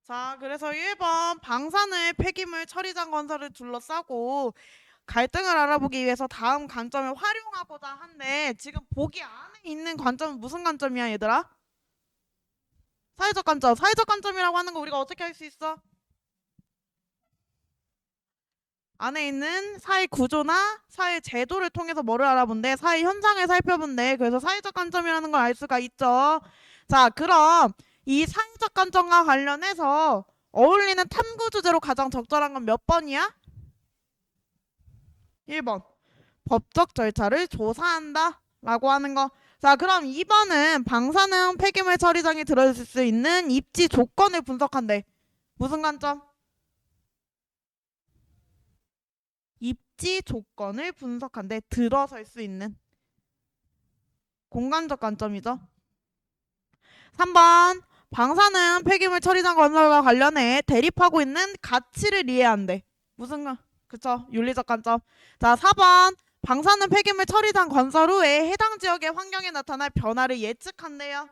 자, 그래서 1번 방사능 폐기물 처리장 건설을 둘러싸고 갈등을 알아보기 위해서 다음 관점을 활용하고자 한데 지금 보기 안에 있는 관점은 무슨 관점이야, 얘들아? 사회적 관점. 사회적 관점이라고 하는 거 우리가 어떻게 할 수 있어? 안에 있는 사회 구조나 사회 제도를 통해서 뭐를 알아본대? 사회 현상을 살펴본대. 그래서 사회적 관점이라는 걸 알 수가 있죠. 자, 그럼 이 사회적 관점과 관련해서 어울리는 탐구 주제로 가장 적절한 건 몇 번이야? 1번. 법적 절차를 조사한다 라고 하는 거. 자, 그럼 2번은 방사능 폐기물 처리장에 들어있을 수 있는 입지 조건을 분석한대. 무슨 관점? 입지 조건을 분석한대. 들어설 수 있는 공간적 관점이죠. 3번 방사능 폐기물 처리장 건설과 관련해 대립하고 있는 가치를 이해한대. 무슨 그쵸? 윤리적 관점. 자, 4번 방사능 폐기물 처리장 건설 후에 해당 지역의 환경에 나타날 변화를 예측한대요.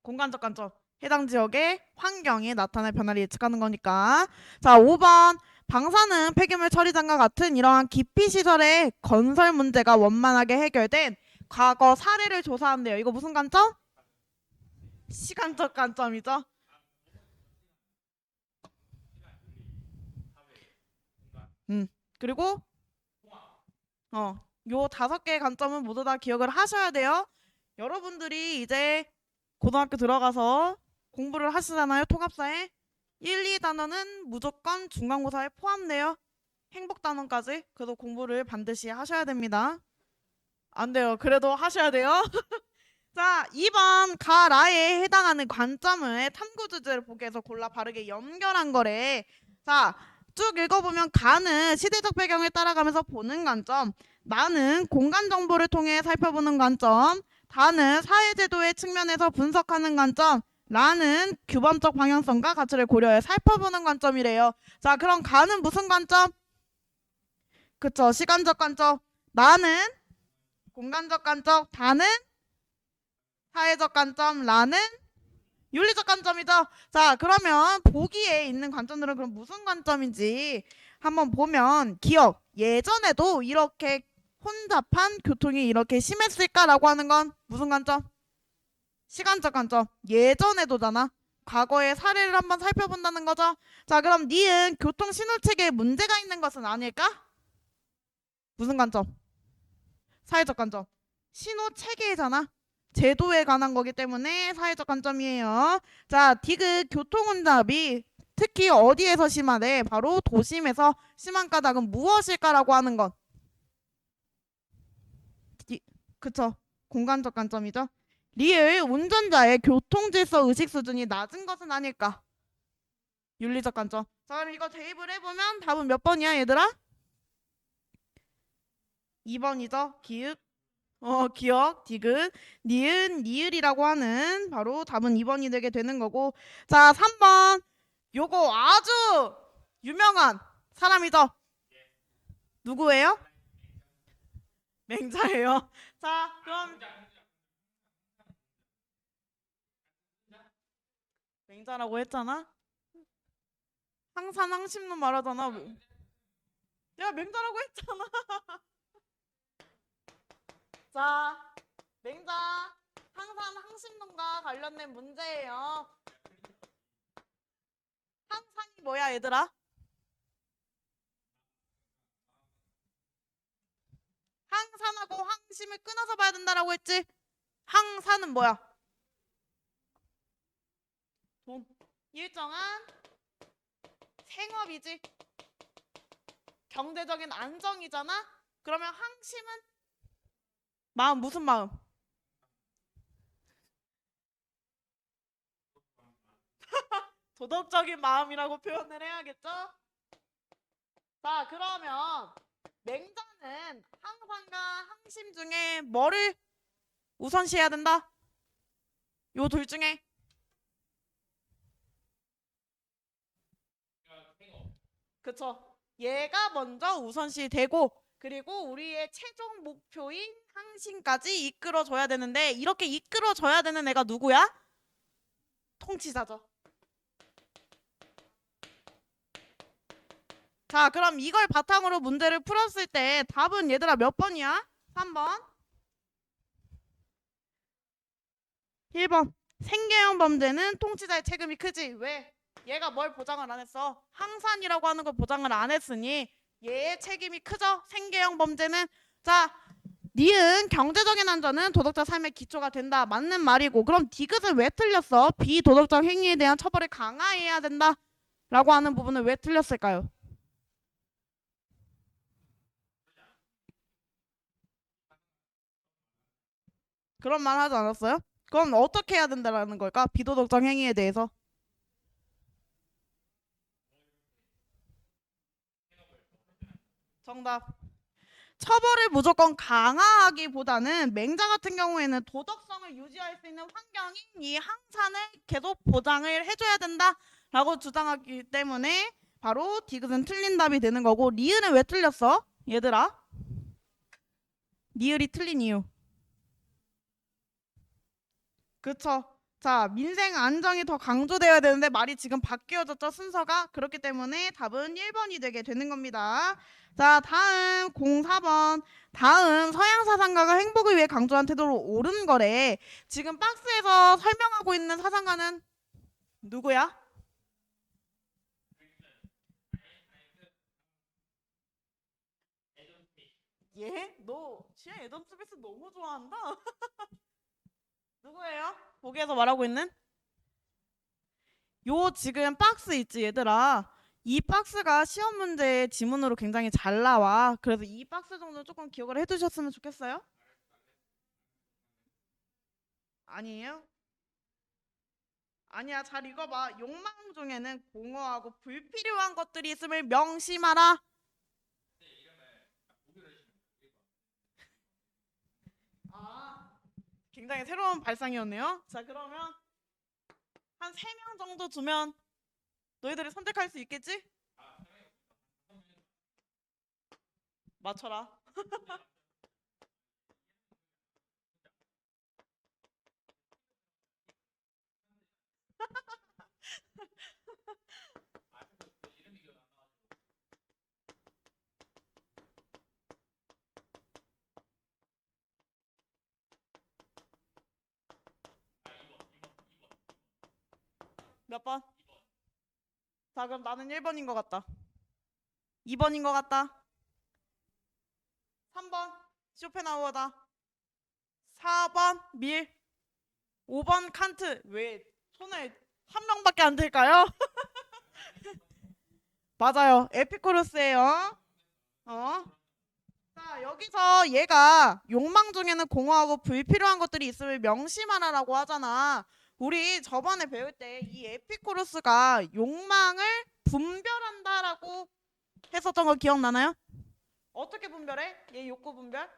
공간적 관점. 해당 지역의 환경에 나타날 변화를 예측하는 거니까. 자, 5번 방사능 폐기물 처리장과 같은 이러한 기피시설의 건설 문제가 원만하게 해결된 과거 사례를 조사한대요. 이거 무슨 관점? 시간적 관점이죠. 그리고 요 5개의 관점은 모두 다 기억을 하셔야 돼요. 여러분들이 이제 고등학교 들어가서 공부를 하시잖아요. 통합사에 1, 2단원은 무조건 중간고사에 포함돼요. 행복단원까지. 그래도 공부를 반드시 하셔야 됩니다. 안 돼요. 그래도 하셔야 돼요. 자, 2번 가라에 해당하는 관점을 탐구 주제를 보기 위해서 골라 바르게 연결한 거래. 자, 쭉 읽어보면 가는 시대적 배경을 따라가면서 보는 관점, 나는 공간 정보를 통해 살펴보는 관점, 다는 사회제도의 측면에서 분석하는 관점, 라는 규범적 방향성과 가치를 고려해 살펴보는 관점이래요. 자, 그럼 가는 무슨 관점? 그쵸, 시간적 관점. 나는 공간적 관점, 다는 사회적 관점, 라는 윤리적 관점이죠. 자, 그러면 보기에 있는 관점들은 그럼 무슨 관점인지 한번 보면 기억. 예전에도 이렇게 혼잡한 교통이 이렇게 심했을까라고 하는 건 무슨 관점? 시간적 관점. 예전에도잖아. 과거의 사례를 한번 살펴본다는 거죠. 자, 그럼 니은 교통 신호체계에 문제가 있는 것은 아닐까? 무슨 관점? 사회적 관점. 신호체계잖아. 제도에 관한 거기 때문에 사회적 관점이에요. 자, 디귿 교통혼잡이 특히 어디에서 심하대? 바로 도심에서 심한 까닭은 무엇일까라고 하는 것. 그쵸? 공간적 관점이죠. 리을 운전자의 교통질서 의식 수준이 낮은 것은 아닐까? 윤리적 관점. 자, 그럼 이거 대입을 해보면 답은 몇 번이야, 얘들아? 2번이죠. 기역, 디귿, 니은, 니을이라고 하는 바로 답은 2번이 되게 되는 거고. 자, 3번. 요거 아주 유명한 사람이죠. 누구예요? 맹자예요. 자, 그럼 맹자라고 했잖아. 항산 항심론 말하잖아. 야, 맹자라고 했잖아. 자, 맹자 항산 항심론과 관련된 문제예요. 항산이 뭐야, 얘들아? 항산하고 항심을 끊어서 봐야 된다라고 했지? 항산은 뭐야? 돈. 일정한 생업이지. 경제적인 안정이잖아? 그러면 항심은 마음, 무슨 마음? 도덕적인 마음이라고 표현을 해야겠죠? 자, 그러면 맹자는 항산과 항심 중에 뭐를 우선시해야 된다? 요 둘 중에 그쵸? 얘가 먼저 우선시 되고 그리고 우리의 최종 목표인 항심까지 이끌어줘야 되는데 이렇게 이끌어줘야 되는 애가 누구야? 통치자죠. 자, 그럼 이걸 바탕으로 문제를 풀었을 때 답은 얘들아 몇 번이야? 3번. 1번. 생계형 범죄는 통치자의 책임이 크지. 왜? 얘가 뭘 보장을 안 했어? 항산이라고 하는 걸 보장을 안 했으니 얘의 책임이 크죠. 생계형 범죄는. 자, 니은 경제적인 안전은 도덕적 삶의 기초가 된다. 맞는 말이고. 그럼 디귿은 왜 틀렸어? 비도덕적 행위에 대한 처벌을 강화해야 된다. 라고 하는 부분은 왜 틀렸을까요? 그런 말 하지 않았어요? 그럼 어떻게 해야 된다라는 걸까? 비도덕적 행위에 대해서. 정답. 처벌을 무조건 강화하기보다는 맹자 같은 경우에는 도덕성을 유지할 수 있는 환경인 이 항산을 계속 보장을 해줘야 된다라고 주장하기 때문에 바로 디귿은 틀린 답이 되는 거고, 리을은 왜 틀렸어? 얘들아, 리을이 틀린 이유. 그쵸? 자, 민생 안정이 더 강조되어야 되는데 말이 지금 바뀌어졌죠, 순서가. 그렇기 때문에 답은 1번이 되게 되는 겁니다. 자, 다음 04번. 다음 서양 사상가가 행복을 위해 강조한 태도로 옳은 거래. 지금 박스에서 설명하고 있는 사상가는 누구야? 예? 너 시아 애덤 스미스 너무 좋아한다. 누구예요? 보기에서 말하고 있는? 요 지금 박스 있지 얘들아. 이 박스가 시험 문제 지문으로 굉장히 잘 나와. 그래서 이 박스 정도 조금 기억을 해두셨으면 좋겠어요. 아니에요? 아니야, 잘 읽어봐. 욕망 중에는 공허하고 불필요한 것들이 있음을 명심하라. 아, 굉장히 새로운 발상이었네요. 자, 그러면 한 3명 정도 두면 너희들이 선택할 수 있겠지? 맞춰라. 몇 번? 자, 그럼 나는 1번인 것 같다. 2번인 것 같다. 3번 쇼펜하우어다. 4번 밀. 5번 칸트. 왜 손을 한 명밖에 안 될까요? 맞아요. 에피쿠로스예요. 어? 자, 여기서 얘가 욕망 중에는 공허하고 불필요한 것들이 있음을 명심하라라고 하잖아. 우리 저번에 배울 때 이 에피쿠로스가 욕망을 분별한다라고 했었던 거 기억나나요? 어떻게 분별해? 얘 욕구 분별?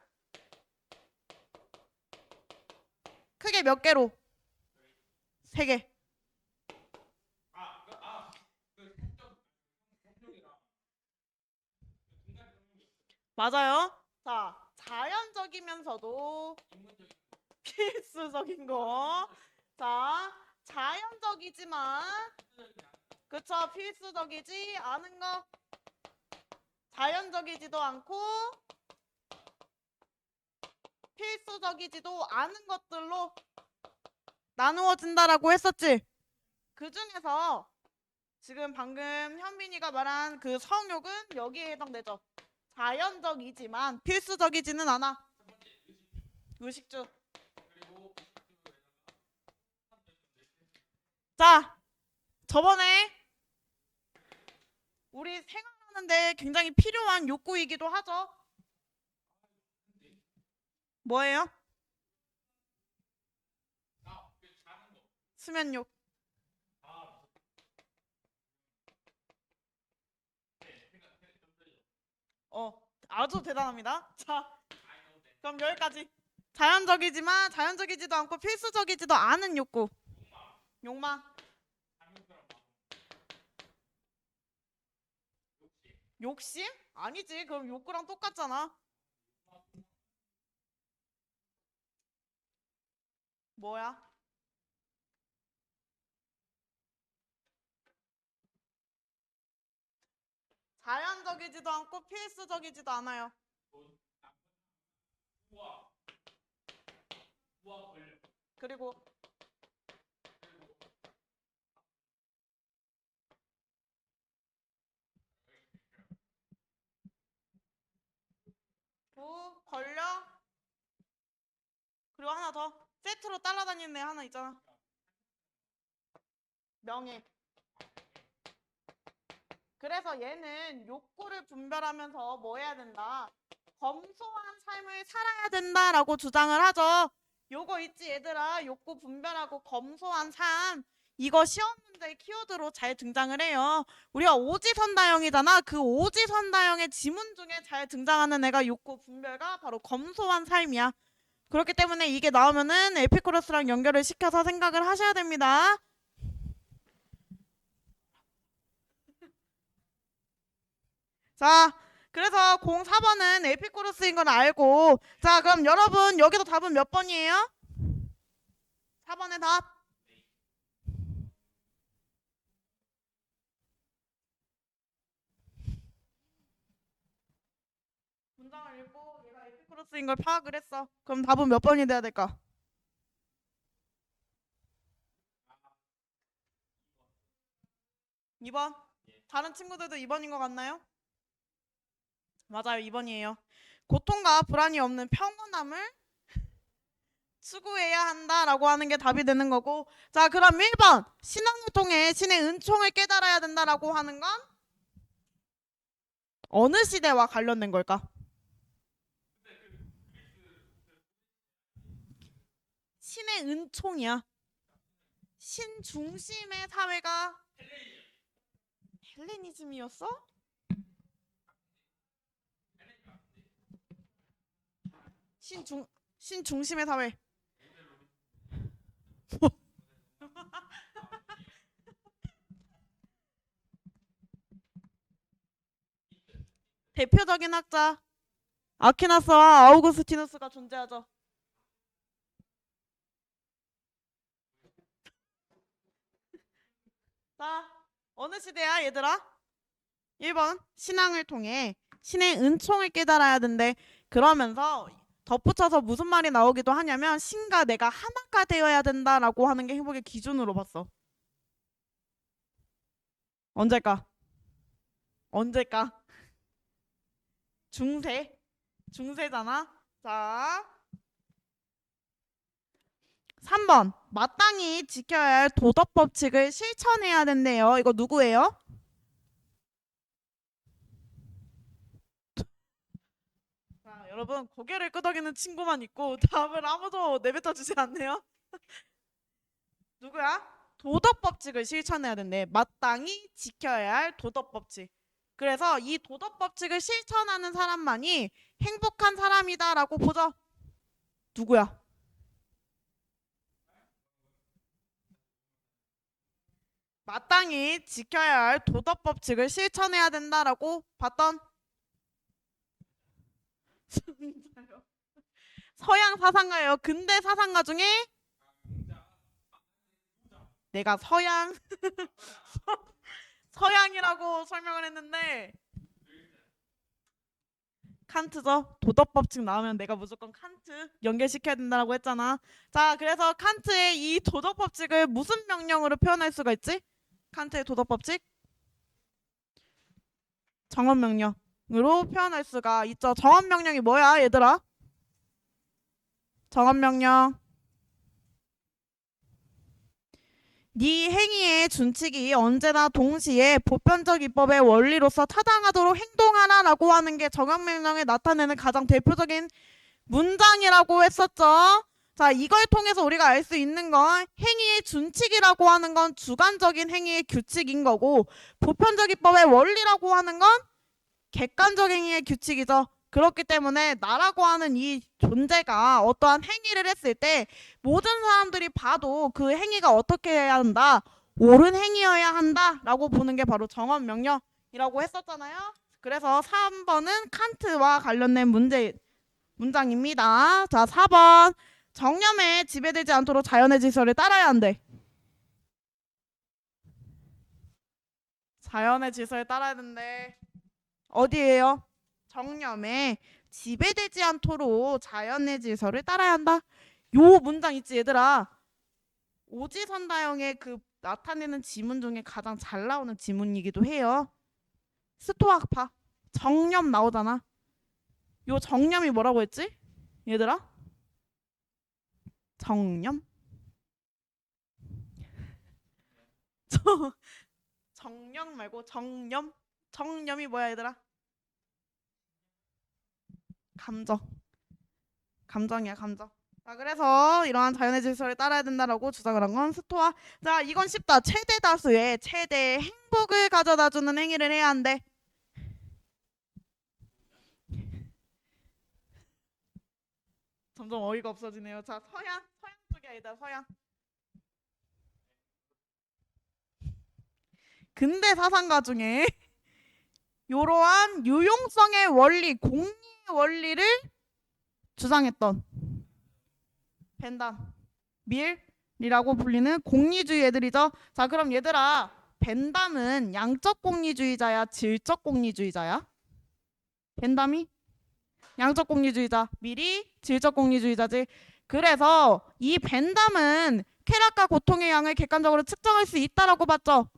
크게 몇 개로? 3개. 맞아요. 자, 자연적이면서도 필수적인 거. 자, 자연적이지만 그쵸, 필수적이지 않은 거. 자연적이지도 않고 필수적이지도 않은 것들로 나누어진다라고 했었지. 그 중에서 지금 방금 현빈이가 말한 그 성욕은 여기에 해당되죠. 자연적이지만 필수적이지는 않아. 의식주. 자, 저번에 우리 생활하는데 굉장히 필요한 욕구이기도 하죠. 뭐예요? 수면욕. 아주 대단합니다. 자, 그럼 여기까지. 자연적이지만 자연적이지도 않고 필수적이지도 않은 욕구. 욕망. 욕심? 아니지. 그럼 욕구랑 똑같잖아. 뭐야? 자연적이지도 않고 필수적이지도 않아요. 그리고 부, 권력, 그리고 하나 더 세트로 따라다니는 애 하나 있잖아. 명예. 그래서 얘는 욕구를 분별하면서 뭐 해야 된다? 검소한 삶을 살아야 된다라고 주장을 하죠. 요거 있지 얘들아. 욕구 분별하고 검소한 삶. 이거 시험 문제 키워드로 잘 등장을 해요. 우리가 오지선다형이잖아. 그 오지선다형의 지문 중에 잘 등장하는 애가 욕구 분별가 바로 검소한 삶이야. 그렇기 때문에 이게 나오면은 에피쿠로스랑 연결을 시켜서 생각을 하셔야 됩니다. 자, 그래서 04번은 에피쿠로스인 걸 알고, 자, 그럼 여러분 여기서 답은 몇 번이에요? 4번의 답. 문장을 읽고 얘가 에피쿠로스인 걸 파악을 했어. 그럼 답은 몇 번이 돼야 될까? 2번. 다른 친구들도 2번인 것 같나요? 맞아요, 2번이에요. 고통과 불안이 없는 평온함을 추구해야 한다라고 하는 게 답이 되는 거고, 자, 그럼 1번 신앙을 통해 신의 은총을 깨달아야 된다라고 하는 건 어느 시대와 관련된 걸까? 신의 은총이야. 신 중심의 사회가 헬레니즘이었어? 신 중심의 사회. 대표적인 학자 아퀴나스와 아우구스티누스가 존재하죠. 자, 어느 시대야 얘들아? 1번 신앙을 통해 신의 은총을 깨달아야 된대. 그러면서 덧붙여서 무슨 말이 나오기도 하냐면 신과 내가 하나가 되어야 된다라고 하는 게 행복의 기준으로 봤어. 언제까? 언제까? 중세. 중세잖아. 자, 3번 마땅히 지켜야 할 도덕 법칙을 실천해야 된대요. 이거 누구예요? 자, 여러분 고개를 끄덕이는 친구만 있고 답을 아무도 내뱉어 주지 않네요. 누구야? 도덕 법칙을 실천해야 된대. 마땅히 지켜야 할 도덕 법칙. 그래서 이 도덕 법칙을 실천하는 사람만이 행복한 사람이다라고 보죠. 누구야? 마땅히 지켜야 할 도덕 법칙을 실천해야 된다라고 봤던 서양 사상가예요. 근대 사상가 중에 내가 서양이라고 설명을 했는데 칸트죠. 도덕 법칙 나오면 내가 무조건 칸트 연결시켜야 된다고 했잖아. 자, 그래서 칸트의 이 도덕 법칙을 무슨 명령으로 표현할 수가 있지? 칸트의 도덕 법칙? 정언 명령으로 표현할 수가 있죠. 정언 명령이 뭐야, 얘들아? 정언 명령. 네 행위의 준칙이 언제나 동시에 보편적 입법의 원리로서 타당하도록 행동하라라고 하는 게 정언명령에 나타내는 가장 대표적인 문장이라고 했었죠. 자, 이걸 통해서 우리가 알 수 있는 건 행위의 준칙이라고 하는 건 주관적인 행위의 규칙인 거고 보편적 입법의 원리라고 하는 건 객관적 행위의 규칙이죠. 그렇기 때문에 나라고 하는 이 존재가 어떠한 행위를 했을 때 모든 사람들이 봐도 그 행위가 어떻게 해야 한다? 옳은 행위여야 한다라고 보는 게 바로 정언명령이라고 했었잖아요. 그래서 3번은 칸트와 관련된 문장입니다. 자, 4번 정념에 지배되지 않도록 자연의 질서를 따라야 한대. 자연의 질서를 따라야 된대. 어디에요? 정념에 지배되지 않도록 자연의 질서를 따라야 한다. 요 문장 있지 얘들아. 오지선다형의 그 나타내는 지문 중에 가장 잘 나오는 지문이기도 해요. 스토아파 정념 나오잖아. 요 정념이 뭐라고 했지? 얘들아? 정념? 정념 말고 정념? 정념이 뭐야 얘들아? 감정. 감정이야 감정. 자 그래서 이러한 자연의 질서를 따라야 된다라고 주장을 한 건 스토아. 자 이건 쉽다. 최대 다수의 최대 행복을 가져다주는 행위를 해야 한대. 점점 어이가 없어지네요. 자 서양 쪽이 아니다 서양. 근대 사상가 중에 이러한 유용성의 원리, 공리의 원리를 주장했던 벤담, 밀이라고 불리는 공리주의 애들이죠. 자 그럼 얘들아 벤담은 양적 공리주의자야 질적 공리주의자야? 벤담이 양적 공리주의자, 밀이 질적 공리주의자지. 그래서 이 벤담은 쾌락과 고통의 양을 객관적으로 측정할 수 있다라고 봤죠.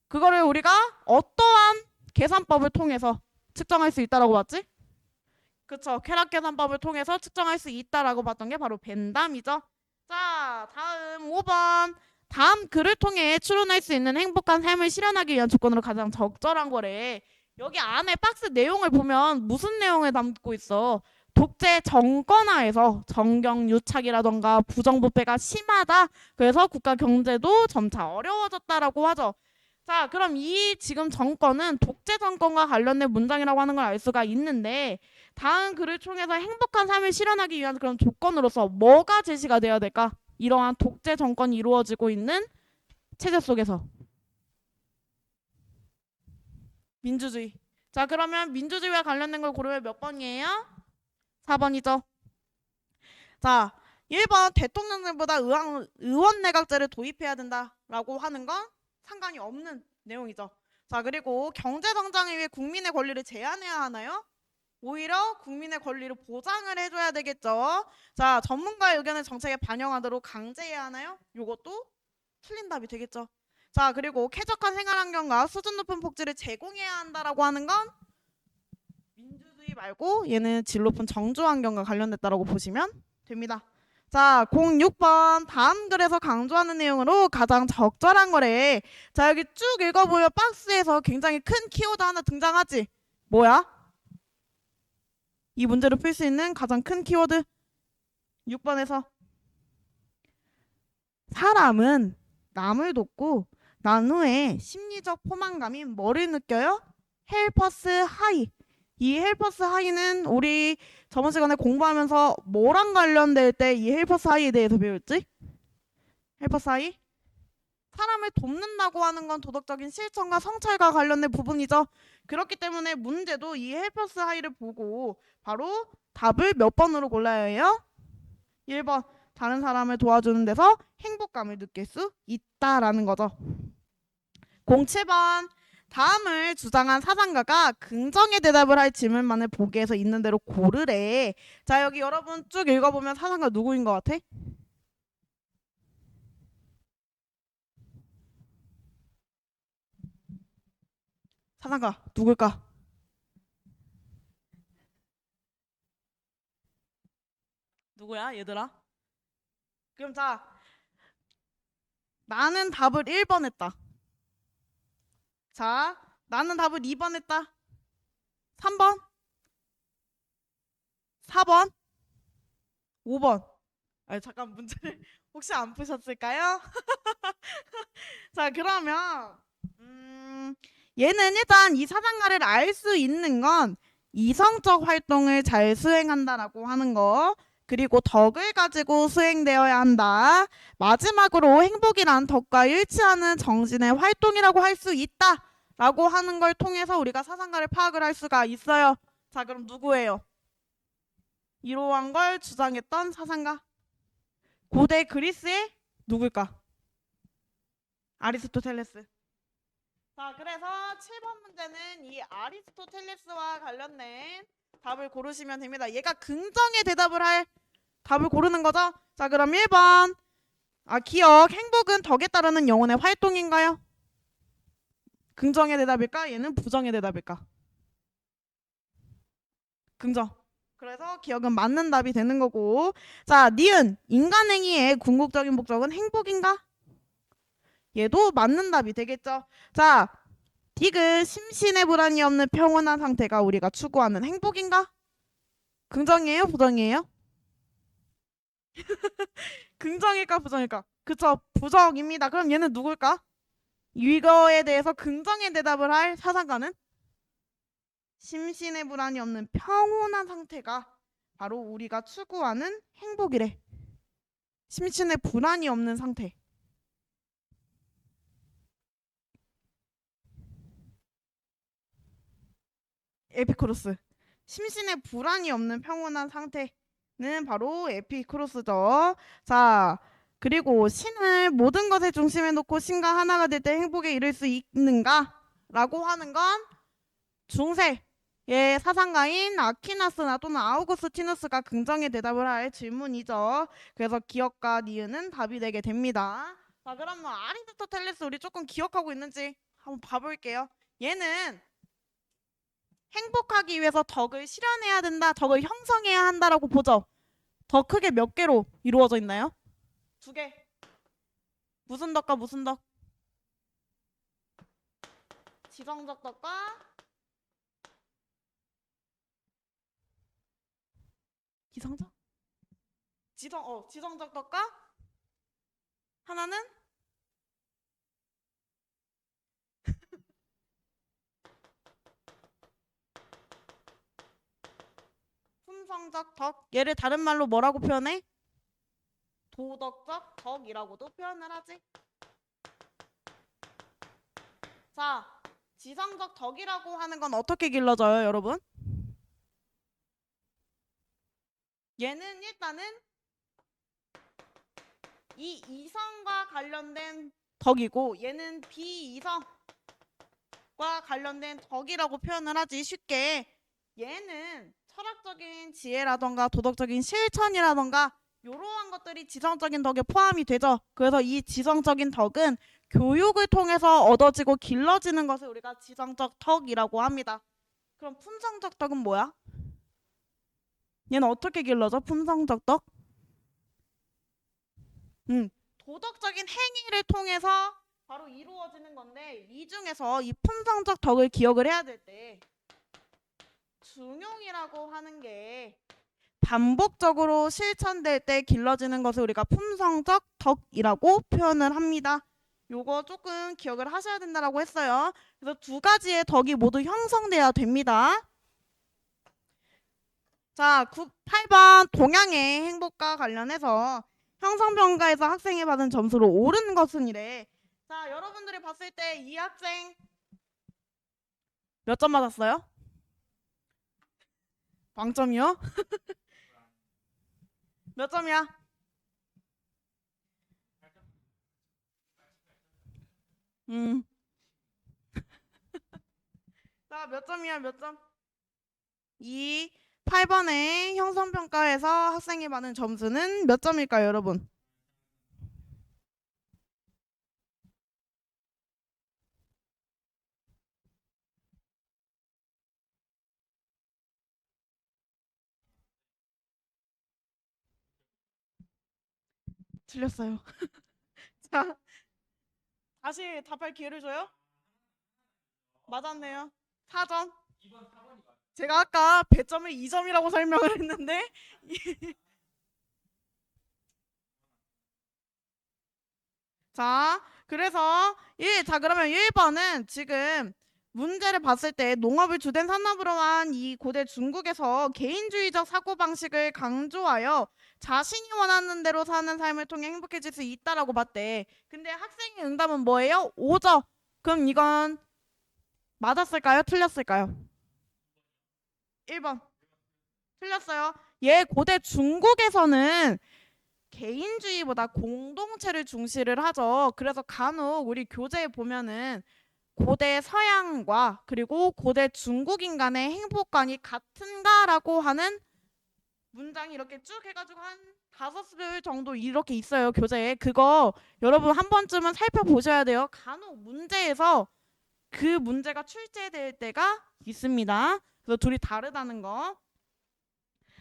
그거를 우리가 어떠한 계산법을 통해서 측정할 수 있다라고 봤지? 그쵸. 쾌락 계산법을 통해서 측정할 수 있다라고 봤던 게 바로 벤담이죠. 자, 다음 5번. 다음 글을 통해 추론할 수 있는 행복한 삶을 실현하기 위한 조건으로 가장 적절한 거래. 여기 안에 박스 내용을 보면 무슨 내용을 담고 있어? 독재 정권하에서 정경유착이라던가 부정부패가 심하다. 그래서 국가 경제도 점차 어려워졌다라고 하죠. 자, 그럼 이 지금 정권은 독재 정권과 관련된 문장이라고 하는 걸 알 수가 있는데 다음 글을 통해서 행복한 삶을 실현하기 위한 그런 조건으로서 뭐가 제시가 되어야 될까? 이러한 독재 정권이 이루어지고 있는 체제 속에서 민주주의. 자 그러면 민주주의와 관련된 걸 고르면 몇 번이에요? 4번이죠. 자 1번 대통령들보다 의원 내각제를 도입해야 된다라고 하는 건 상관이 없는 내용이죠. 자 그리고 경제성장을 위해 국민의 권리를 제한해야 하나요? 오히려 국민의 권리를 보장을 해줘야 되겠죠. 자 전문가의 의견을 정책에 반영하도록 강제해야 하나요? 이것도 틀린 답이 되겠죠. 자 그리고 쾌적한 생활환경과 수준 높은 복지를 제공해야 한다라고 하는 건 민주주의 말고 얘는 질 높은 정주환경과 관련됐다라고 보시면 됩니다. 자 06번 다음 글에서 강조하는 내용으로 가장 적절한 거래. 자 여기 쭉 읽어보면 박스에서 굉장히 큰 키워드 하나 등장하지. 뭐야? 이 문제를 풀 수 있는 가장 큰 키워드 6번에서 사람은 남을 돕고 난 후에 심리적 포만감이 뭐를 느껴요? 헬퍼스 하이. 이 헬퍼스 하이는 우리 저번 시간에 공부하면서 뭐랑 관련될 때 이 헬퍼스 하이에 대해서 배웠지? 헬퍼스 하이? 사람을 돕는다고 하는 건 도덕적인 실천과 성찰과 관련된 부분이죠. 그렇기 때문에 문제도 이 헬퍼스 하이를 보고 바로 답을 몇 번으로 골라야 해요? 1번. 다른 사람을 도와주는 데서 행복감을 느낄 수 있다라는 거죠. 07번. 다음을 주장한 사상가가 긍정의 대답을 할 질문만을 보기에서 있는 대로 고르래. 자 여기 여러분 쭉 읽어보면 사상가 누구인 것 같아? 사상가 누굴까? 누구야 얘들아? 그럼 자 나는 답을 1번 했다. 자 나는 답을 2번 했다. 3번 4번 5번. 아 잠깐 문제를 혹시 안 푸셨을까요? 자 그러면 얘는 일단 이 사상가를 알 수 있는 건 이성적 활동을 잘 수행한다라고 하는 거, 그리고 덕을 가지고 수행되어야 한다. 마지막으로 행복이란 덕과 일치하는 정신의 활동이라고 할 수 있다라고 하는 걸 통해서 우리가 사상가를 파악을 할 수가 있어요. 자 그럼 누구예요? 이러한 걸 주장했던 사상가. 고대 그리스의 누굴까? 아리스토텔레스. 자, 그래서 7번 문제는 이 아리스토텔레스와 관련된 답을 고르시면 됩니다. 얘가 긍정의 대답을 할 답을 고르는 거죠. 자, 그럼 1번. 기억. 행복은 덕에 따르는 영혼의 활동인가요? 긍정의 대답일까? 얘는 부정의 대답일까? 긍정. 그래서 기억은 맞는 답이 되는 거고. 자, 니은. 인간행위의 궁극적인 목적은 행복인가? 얘도 맞는 답이 되겠죠. 자, 딕은 심신의 불안이 없는 평온한 상태가 우리가 추구하는 행복인가? 긍정이에요? 부정이에요? 긍정일까 부정일까? 그쵸, 부정입니다. 그럼 얘는 누굴까? 이거에 대해서 긍정의 대답을 할 사상가는 심신의 불안이 없는 평온한 상태가 바로 우리가 추구하는 행복이래. 심신의 불안이 없는 상태. 에피쿠로스. 심신의 불안이 없는 평온한 상태는 바로 에피쿠로스죠. 자, 그리고 신을 모든 것의 중심에 놓고 신과 하나가 될 때 행복에 이를 수 있는가? 라고 하는 건 중세의 사상가인 아퀴나스나 또는 아우구스티누스가 긍정의 대답을 할 질문이죠. 그래서 기억과 니은은 답이 되게 됩니다. 자, 그럼 아리스토텔레스 우리 조금 기억하고 있는지 한번 봐볼게요. 얘는 행복하기 위해서 덕을 실현해야 된다, 덕을 형성해야 한다라고 보죠. 더 크게 몇 개로 이루어져 있나요? 2개. 무슨 덕과 무슨 덕? 지성적 덕과 기성적? 지성적 덕과 하나는 품성적 덕. 얘를 다른 말로 뭐라고 표현해? 도덕적 덕이라고도 표현을 하지. 자, 지성적 덕이라고 하는 건 어떻게 길러져요, 여러분? 얘는 일단은 이 이성과 관련된 덕이고, 얘는 비이성과 관련된 덕이라고 표현을 하지. 쉽게 얘는 철학적인 지혜라던가 도덕적인 실천이라던가 이러한 것들이 지성적인 덕에 포함이 되죠. 그래서 이 지성적인 덕은 교육을 통해서 얻어지고 길러지는 것을 우리가 지성적 덕이라고 합니다. 그럼 품성적 덕은 뭐야? 얘는 어떻게 길러져? 품성적 덕? 도덕적인 행위를 통해서 바로 이루어지는 건데, 이 중에서 이 품성적 덕을 기억을 해야 될 때 중용이라고 하는 게 반복적으로 실천될 때 길러지는 것을 우리가 품성적 덕이라고 표현을 합니다. 요거 조금 기억을 하셔야 된다라고 했어요. 그래서 2가지의 덕이 모두 형성돼야 됩니다. 자, 8번 동양의 행복과 관련해서 형성평가에서 학생이 받은 점수로 옳은 것은 이래. 자, 여러분들이 봤을 때 이 학생 몇 점 받았어요? 빵점이요? 몇 점이야? 자, 몇 점이야, 몇 점? 8번의 형성평가에서 학생이 받은 점수는 몇 점일까요, 여러분? 틀렸어요. 자, 다시 답할 기회를 줘요? 맞았네요. 4점. 제가 아까 배점을 2점이라고 설명을 했는데 자, 그래서 자, 그러면 1번은 지금 문제를 봤을 때 농업을 주된 산업으로 한 이 고대 중국에서 개인주의적 사고방식을 강조하여 자신이 원하는 대로 사는 삶을 통해 행복해질 수 있다라고 봤대. 근데 학생의 응답은 뭐예요? 5점. 그럼 이건 맞았을까요? 틀렸을까요? 1번. 틀렸어요. 고대 중국에서는 개인주의보다 공동체를 중시를 하죠. 그래서 간혹 우리 교재에 보면은 고대 서양과 그리고 고대 중국인 간의 행복관이 같은가라고 하는 문장이 이렇게 쭉 해가지고 한 5줄 정도 이렇게 있어요, 교재에. 그거 여러분 한 번쯤은 살펴보셔야 돼요. 간혹 문제에서 그 문제가 출제될 때가 있습니다. 그래서 둘이 다르다는 거.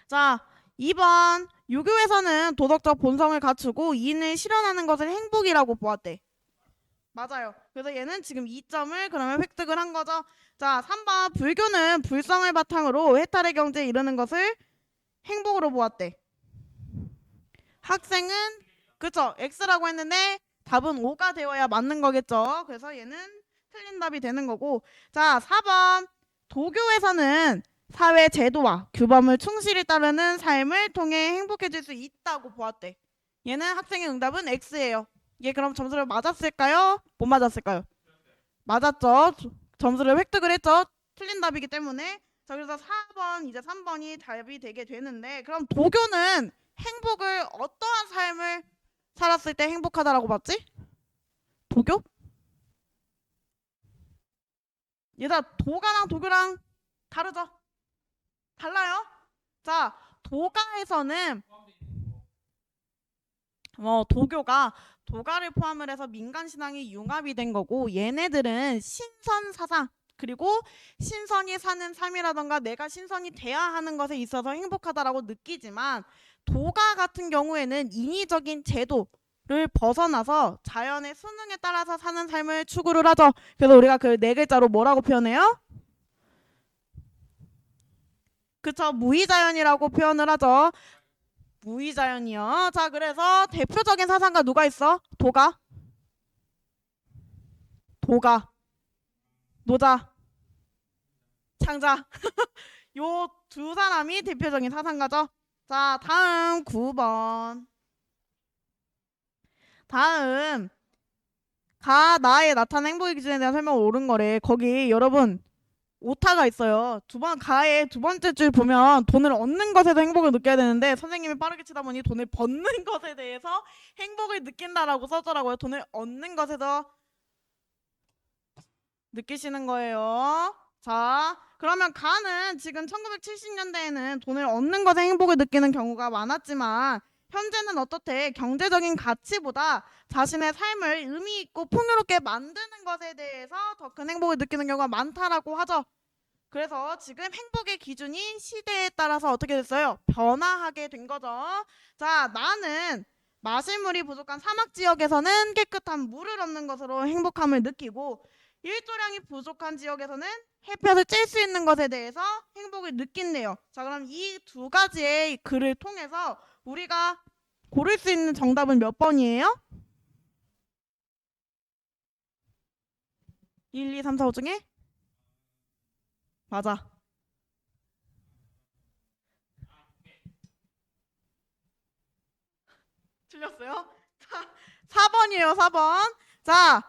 자, 2번. 유교에서는 도덕적 본성을 갖추고 이인을 실현하는 것을 행복이라고 보았대. 맞아요. 그래서 얘는 지금 2점을 그러면 획득을 한 거죠. 자, 3번. 불교는 불성을 바탕으로 해탈의 경지에 이르는 것을 행복으로 보았대. 학생은 그쵸, X라고 했는데 답은 O가 되어야 맞는 거겠죠. 그래서 얘는 틀린 답이 되는 거고. 자, 4번. 도교에서는 사회 제도와 규범을 충실히 따르는 삶을 통해 행복해질 수 있다고 보았대. 얘는 학생의 응답은 X예요. 얘 그럼 점수를 맞았을까요? 못 맞았을까요? 맞았죠. 점수를 획득을 했죠. 틀린 답이기 때문에. 자, 그래서 4번, 이제 3번이 답이 되게 되는데, 그럼 도교는 행복을 어떠한 삶을 살았을 때 행복하다라고 봤지? 도교? 얘들아, 도가랑 도교랑 다르죠? 달라요? 자, 도가에서는 도교가 도가를 포함을 해서 민간 신앙이 융합이 된 거고, 얘네들은 신선 사상 그리고 신선이 사는 삶이라던가 내가 신선이 돼야 하는 것에 있어서 행복하다라고 느끼지만, 도가 같은 경우에는 인위적인 제도를 벗어나서 자연의 순응에 따라서 사는 삶을 추구를 하죠. 그래서 우리가 그 네 글자로 뭐라고 표현해요? 그쵸, 무의자연이라고 표현을 하죠. 무의자연이요. 자, 그래서 대표적인 사상가 누가 있어? 도가, 노자, 창자. 요 두 사람이 대표적인 사상가죠. 자, 다음 9번. 다음 가 나에 나타난 행복의 기준에 대한 설명을 옳은 거래. 거기 여러분 오타가 있어요. 가의 두 번째 줄 보면 돈을 얻는 것에도 행복을 느껴야 되는데 선생님이 빠르게 치다 보니 돈을 버는 것에 대해서 행복을 느낀다라고 써더라고요. 돈을 얻는 것에서 느끼시는 거예요. 자, 그러면 가는 지금 1970년대에는 돈을 얻는 것에 행복을 느끼는 경우가 많았지만 현재는 어떻대? 경제적인 가치보다 자신의 삶을 의미 있고 풍요롭게 만드는 것에 대해서 더 큰 행복을 느끼는 경우가 많다라고 하죠. 그래서 지금 행복의 기준이 시대에 따라서 어떻게 됐어요? 변화하게 된 거죠. 자, 나는 마실 물이 부족한 사막 지역에서는 깨끗한 물을 얻는 것으로 행복함을 느끼고, 일조량이 부족한 지역에서는 햇볕을 쬐 수 있는 것에 대해서 행복을 느낀대요. 자, 그럼 이 두 가지의 글을 통해서 우리가 고를 수 있는 정답은 몇 번이에요? 1, 2, 3, 4, 5 중에? 맞아. 틀렸어요? 4번이에요, 4번. 자,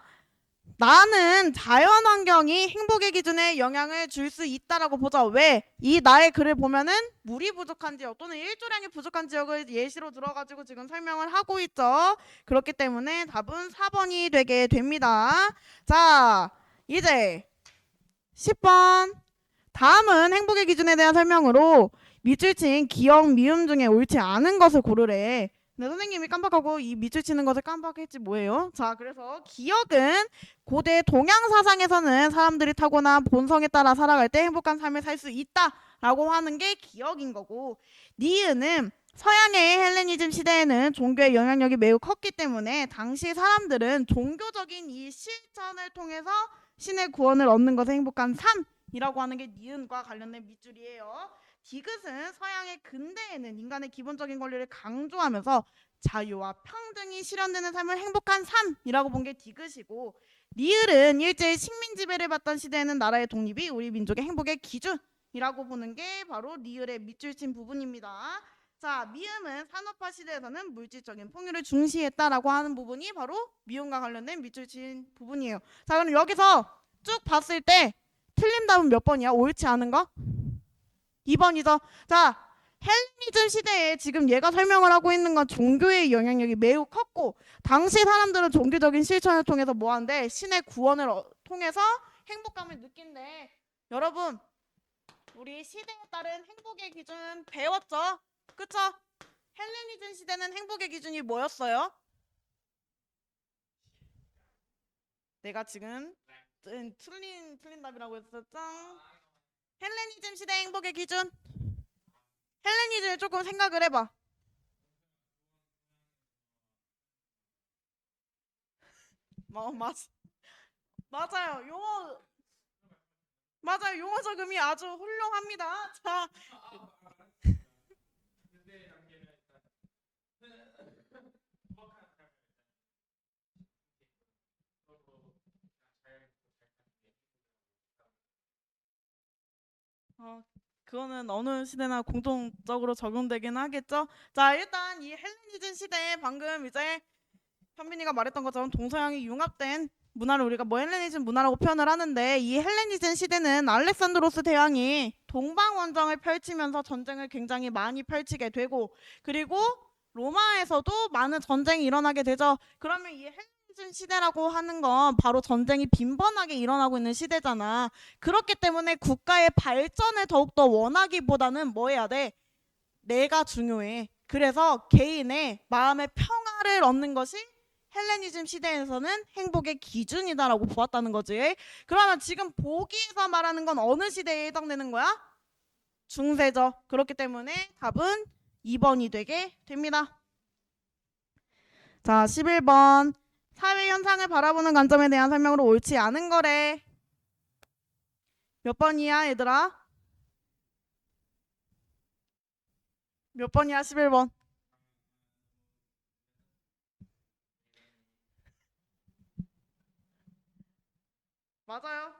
나는 자연환경이 행복의 기준에 영향을 줄 수 있다라고 보자. 왜? 이 나의 글을 보면은 물이 부족한 지역 또는 일조량이 부족한 지역을 예시로 들어가지고 지금 설명을 하고 있죠. 그렇기 때문에 답은 4번이 되게 됩니다. 자, 이제 10번. 다음은 행복의 기준에 대한 설명으로 밑줄 친 기역, 미음 중에 옳지 않은 것을 고르래. 근데 선생님이 깜빡하고 이 밑줄 치는 것을 깜빡했지 뭐예요? 자, 그래서 기역은 고대 동양 사상에서는 사람들이 타고난 본성에 따라 살아갈 때 행복한 삶을 살 수 있다라고 하는 게 기역인 거고, 니은은 서양의 헬레니즘 시대에는 종교의 영향력이 매우 컸기 때문에 당시 사람들은 종교적인 이 실천을 통해서 신의 구원을 얻는 것을 행복한 삶이라고 하는 게 니은과 관련된 밑줄이에요. 디귿은 서양의 근대에는 인간의 기본적인 권리를 강조하면서 자유와 평등이 실현되는 삶을 행복한 삶이라고 본 게 디귿이고, 리을은 일제히 식민 지배를 받던 시대에는 나라의 독립이 우리 민족의 행복의 기준이라고 보는 게 바로 리을의 밑줄 친 부분입니다. 자, 미음은 산업화 시대에서는 물질적인 풍요를 중시했다라고 하는 부분이 바로 미음과 관련된 밑줄 친 부분이에요. 자, 그럼 여기서 쭉 봤을 때 틀린 답은 몇 번이야? 옳지 않은 거? 2번이죠. 자, 헬레니즘 시대에 지금 얘가 설명을 하고 있는 건 종교의 영향력이 매우 컸고, 당시 사람들은 종교적인 실천을 통해서 뭐한데 신의 구원을 통해서 행복감을 느낀대. 여러분, 우리 시대에 따른 행복의 기준 배웠죠? 그쵸? 헬레니즘 시대는 행복의 기준이 뭐였어요? 내가 지금 틀린 답이라고 했었죠? 헬레니즘 시대 행복의 기준. 헬레니즘을 조금 생각을 해봐. 맞아요. 맞아요. 용어 적음이 아주 훌륭합니다. 자, 어, 그거는 어느 시대나 공통적으로 적용되긴 하겠죠. 자, 일단 이 헬레니즘 시대에 방금 이제 현빈이가 말했던 것처럼 동서양이 융합된 문화를 우리가 뭐 헬레니즘 문화라고 표현을 하는데, 이 헬레니즘 시대는 알렉산드로스 대왕이 동방 원정을 펼치면서 전쟁을 굉장히 많이 펼치게 되고, 그리고 로마에서도 많은 전쟁이 일어나게 되죠. 그러면 이 헬레니즘 시대라고 하는 건 바로 전쟁이 빈번하게 일어나고 있는 시대잖아. 그렇기 때문에 국가의 발전을 더욱더 원하기보다는 뭐 해야 돼? 내가 중요해. 그래서 개인의 마음의 평화를 얻는 것이 헬레니즘 시대에서는 행복의 기준이다라고 보았다는 거지. 그러면 지금 보기에서 말하는 건 어느 시대에 해당되는 거야? 중세죠. 그렇기 때문에 답은 2번이 되게 됩니다. 자, 11번. 사회 현상을 바라보는 관점에 대한 설명으로 옳지 않은 거래. 몇 번이야, 얘들아? 몇 번이야, 11번. 맞아요.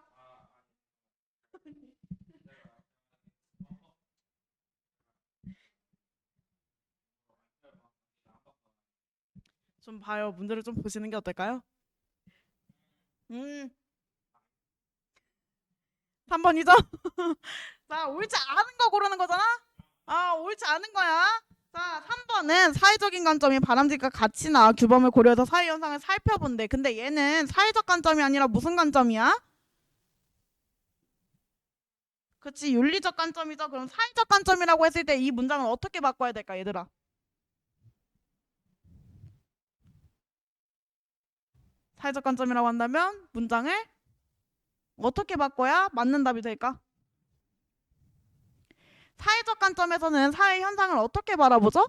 좀 봐요. 문제를 좀 보시는 게 어떨까요? 음, 3번이죠? 자, 옳지 않은 거 고르는 거잖아? 아, 옳지 않은 거야. 자, 3번은 사회적인 관점이 바람직한 가치나 규범을 고려해서 사회 현상을 살펴본대. 근데 얘는 사회적 관점이 아니라 무슨 관점이야? 그치, 윤리적 관점이죠. 그럼 사회적 관점이라고 했을 때 이 문장은 어떻게 바꿔야 될까, 얘들아? 사회적 관점이라고 한다면 문장을 어떻게 바꿔야 맞는 답이 될까? 사회적 관점에서는 사회 현상을 어떻게 바라보죠?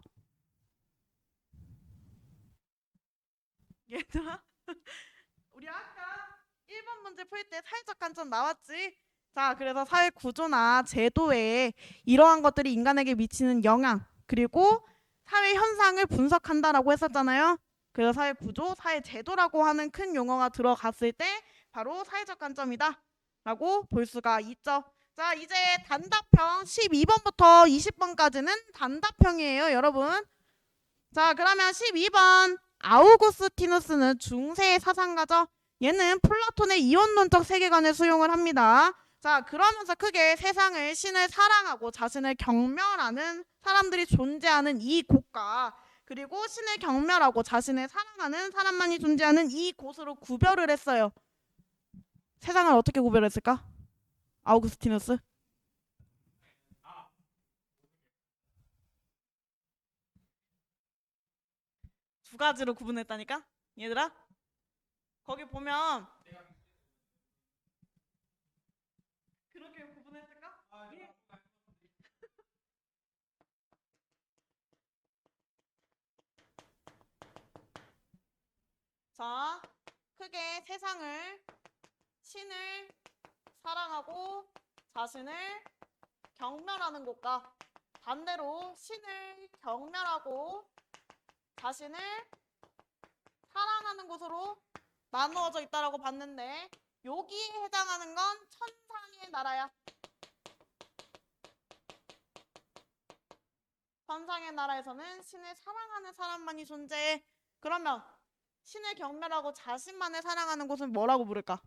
얘들아, 우리 아까 1번 문제 풀 때 사회적 관점 나왔지? 자, 그래서 사회 구조나 제도에 이러한 것들이 인간에게 미치는 영향, 그리고 사회 현상을 분석한다라고 했었잖아요. 그래서 사회 구조, 사회 제도라고 하는 큰 용어가 들어갔을 때 바로 사회적 관점이다 라고 볼 수가 있죠. 자, 이제 단답형 12번부터 20번까지는 단답형이에요, 여러분. 자, 그러면 12번. 아우구스티누스는 중세의 사상가죠. 얘는 플라톤의 이원론적 세계관을 수용을 합니다. 자, 그러면서 크게 세상을, 신을 사랑하고 자신을 경멸하는 사람들이 존재하는 이 곳과, 그리고 신을 경멸하고 자신을 사랑하는 사람만이 존재하는 이 곳으로 구별을 했어요. 세상을 어떻게 구별했을까? 아우구스티누스? 두 가지로 구분했다니까? 얘들아? 거기 보면 그렇게 구분했을까? 예. 자, 크게 세상을, 신을 사랑하고 자신을 경멸하는 곳과 반대로 신을 경멸하고 자신을 사랑하는 곳으로 나누어져 있다라고 봤는데, 여기에 해당하는 건 천상의 나라야. 천상의 나라에서는 신을 사랑하는 사람만이 존재해. 그러면 신을 경멸하고 자신만을 사랑하는 곳은 뭐라고 부를까?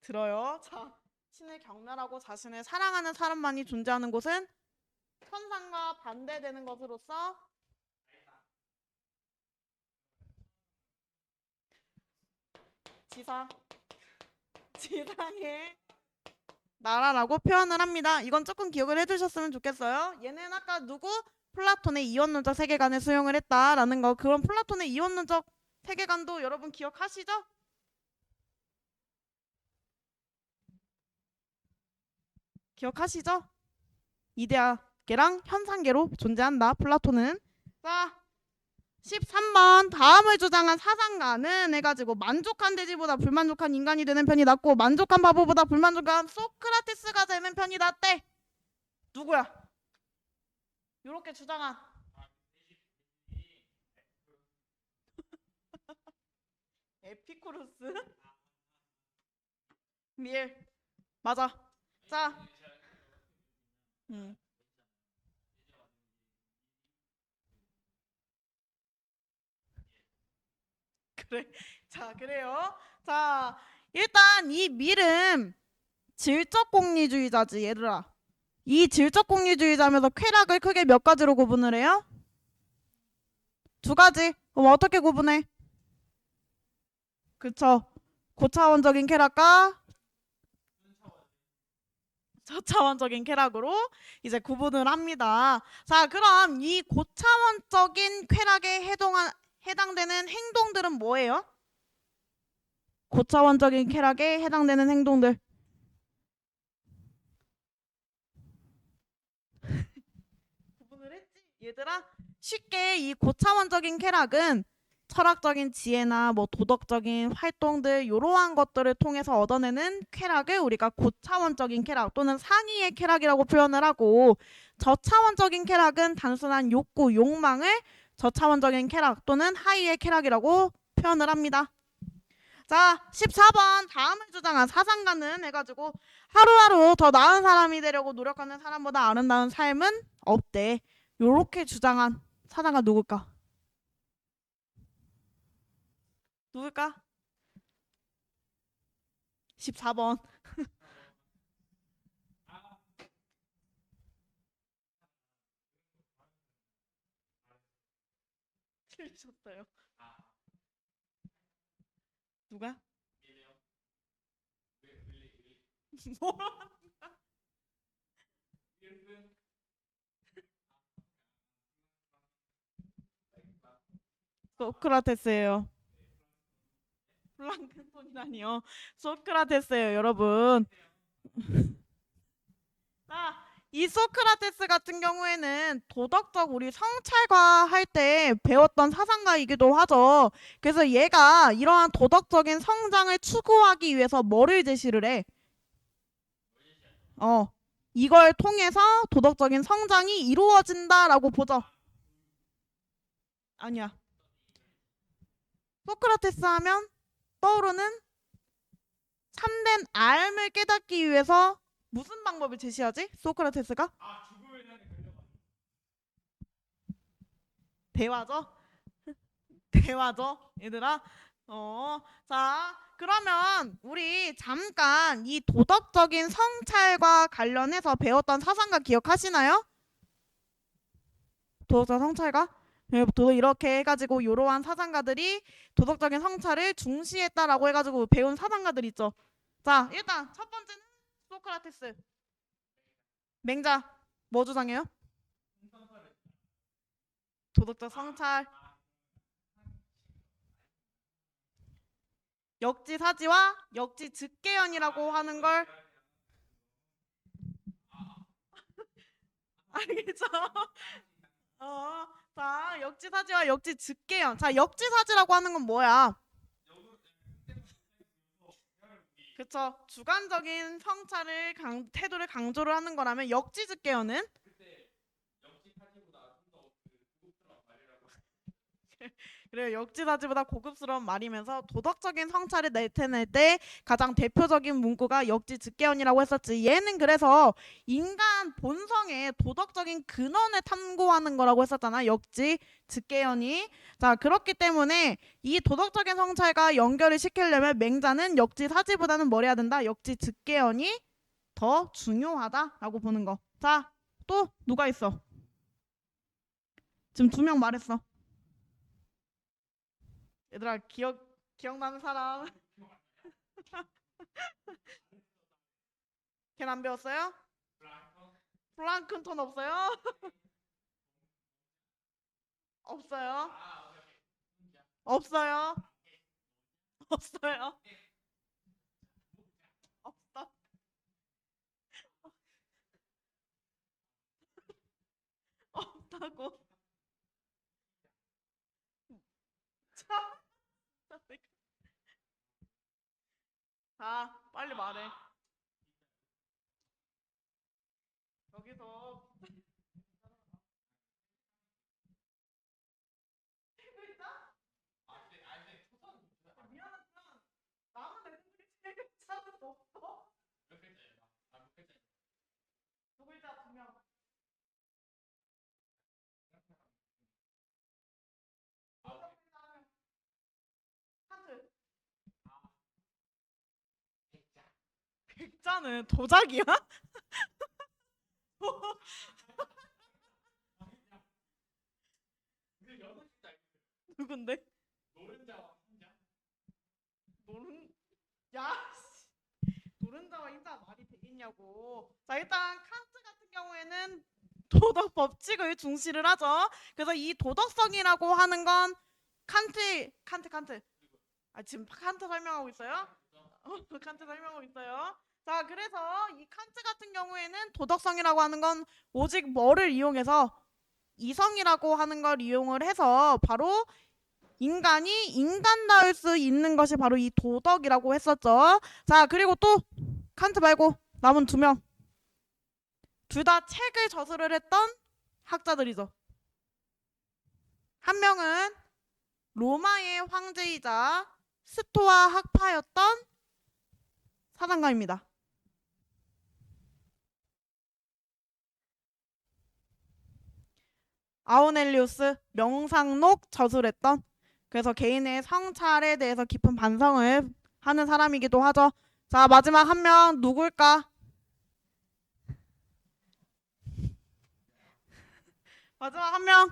들어요. 자, 신을 경멸하고 자신을 사랑하는 사람만이 존재하는 곳은 천상과 반대되는 것으로서 지상의 나라라고 표현을 합니다. 이건 조금 기억을 해두셨으면 좋겠어요. 얘는 아까 누구? 플라톤의 이원론적 세계관을 수용을 했다라는 거. 그런 플라톤의 이원론적 세계관도 여러분 기억하시죠? 기억하시죠? 이데아계랑 현상계로 존재한다. 플라톤은. 자, 13번 다음을 주장한 사상가는 해가지고 만족한 돼지보다 불만족한 인간이 되는 편이 낫고 만족한 바보보다 불만족한 소크라테스가 되는 편이 낫대. 누구야? 요렇게 주장한 에피쿠로스? 밀 맞아. 자, 음. 그래. 자, 그래요. 자, 일단 이 밀은 질적공리주의자지, 얘들아. 이 질적공리주의자면서 쾌락을 크게 몇 가지로 구분을 해요? 두 가지. 그럼 어떻게 구분해? 그쵸. 고차원적인 쾌락과 저차원적인 쾌락으로 이제 구분을 합니다. 자, 그럼 이 고차원적인 쾌락에 해당되는 행동들은 뭐예요? 고차원적인 쾌락에 해당되는 행동들. 구분을 했지? 얘들아, 쉽게 이 고차원적인 쾌락은 철학적인 지혜나 뭐 도덕적인 활동들 이러한 것들을 통해서 얻어내는 쾌락을 우리가 고차원적인 쾌락 또는 상위의 쾌락이라고 표현을 하고 저차원적인 쾌락은 단순한 욕구, 욕망을 저차원적인 쾌락 또는 하위의 쾌락이라고 표현을 합니다. 자, 14번 다음을 주장한 사상가는 해가지고 하루하루 더 나은 사람이 되려고 노력하는 사람보다 아름다운 삶은 없대. 요렇게 주장한 사상가 누굴까? 누굴까? 14번. 틀리셨어요. 누가? 뭐? 소크라테스예요. 플랑크톤이라니요. 소크라테스예요, 여러분. 자, 이 소크라테스 같은 경우에는 도덕적 우리 성찰과 할 때 배웠던 사상가이기도 하죠. 그래서 얘가 이러한 도덕적인 성장을 추구하기 위해서 뭐를 제시를 해? 이걸 통해서 도덕적인 성장이 이루어진다라고 보죠. 아니야. 소크라테스 하면 떠오르는 참된 알을 깨닫기 위해서 무슨 방법을 제시하지? 소크라테스가? 대화죠? 대화죠, 얘들아. 자, 그러면 우리 잠깐 이 도덕적인 성찰과 관련해서 배웠던 사상가 기억하시나요? 도덕적 성찰과? 이렇게 해가지고 이러한 사상가들이 도덕적인 성찰을 중시했다라고 해가지고 배운 사상가들 있죠. 자, 일단 첫 번째는 소크라테스. 맹자 뭐 주장해요? 도덕적 성찰. 역지사지와 역지즉개연이라고 하는 걸 알겠죠? 자, 역지사지와 역지즉개연. 자, 역지사지라고 하는 건 뭐야? 그쵸. 주관적인 성찰을 태도를 강조를 하는 거라면 역지즉개연은 그래요. 역지사지보다 고급스러운 말이면서 도덕적인 성찰을 나타낼 때 가장 대표적인 문구가 역지즉개연이라고 했었지. 얘는 그래서 인간 본성의 도덕적인 근원을 탐구하는 거라고 했었잖아. 역지즉개연이. 자, 그렇기 때문에 이 도덕적인 성찰과 연결을 시키려면 맹자는 역지사지보다는 뭘 해야 된다? 역지즉개연이 더 중요하다라고 보는 거. 자, 또 누가 있어? 지금 2명 말했어. 얘들아 기억나는 사람? 걔는 안 배웠어요? 플랑크톤 없어요? 없어요? 없어요? 없어요? 없어? 없다고? 자, 빨리 말해. 여기서 글자? 미안하지만 남은 애들 중에 세 글자는 없어. 두 글자 두 명. 여섯 글자 한 명. 하트. 백자는 도자기야? 누군데? 노른 야 씨. 노른자와 인자가 말이 되겠냐고. 자 일단 칸트 같은 경우에는 도덕 법칙을 중시를 하죠. 그래서 이 도덕성이라고 하는 건 칸트. 아 지금 칸트 설명하고 있어요? 칸트 설명하고 있어요. 자 그래서 이 칸트 같은 경우에는 도덕성이라고 하는 건 오직 뭐를 이용해서 이성이라고 하는 걸 이용을 해서 바로 인간이 인간다울 수 있는 것이 바로 이 도덕이라고 했었죠. 자, 그리고 또 칸트 말고 남은 두 명. 둘 다 책을 저술을 했던 학자들이죠. 한 명은 로마의 황제이자 스토아 학파였던 사상가입니다. 아우넬리우스 명상록 저술했던 그래서 개인의 성찰에 대해서 깊은 반성을 하는 사람이기도 하죠. 자 마지막 한 명 누굴까? 마지막 한 명.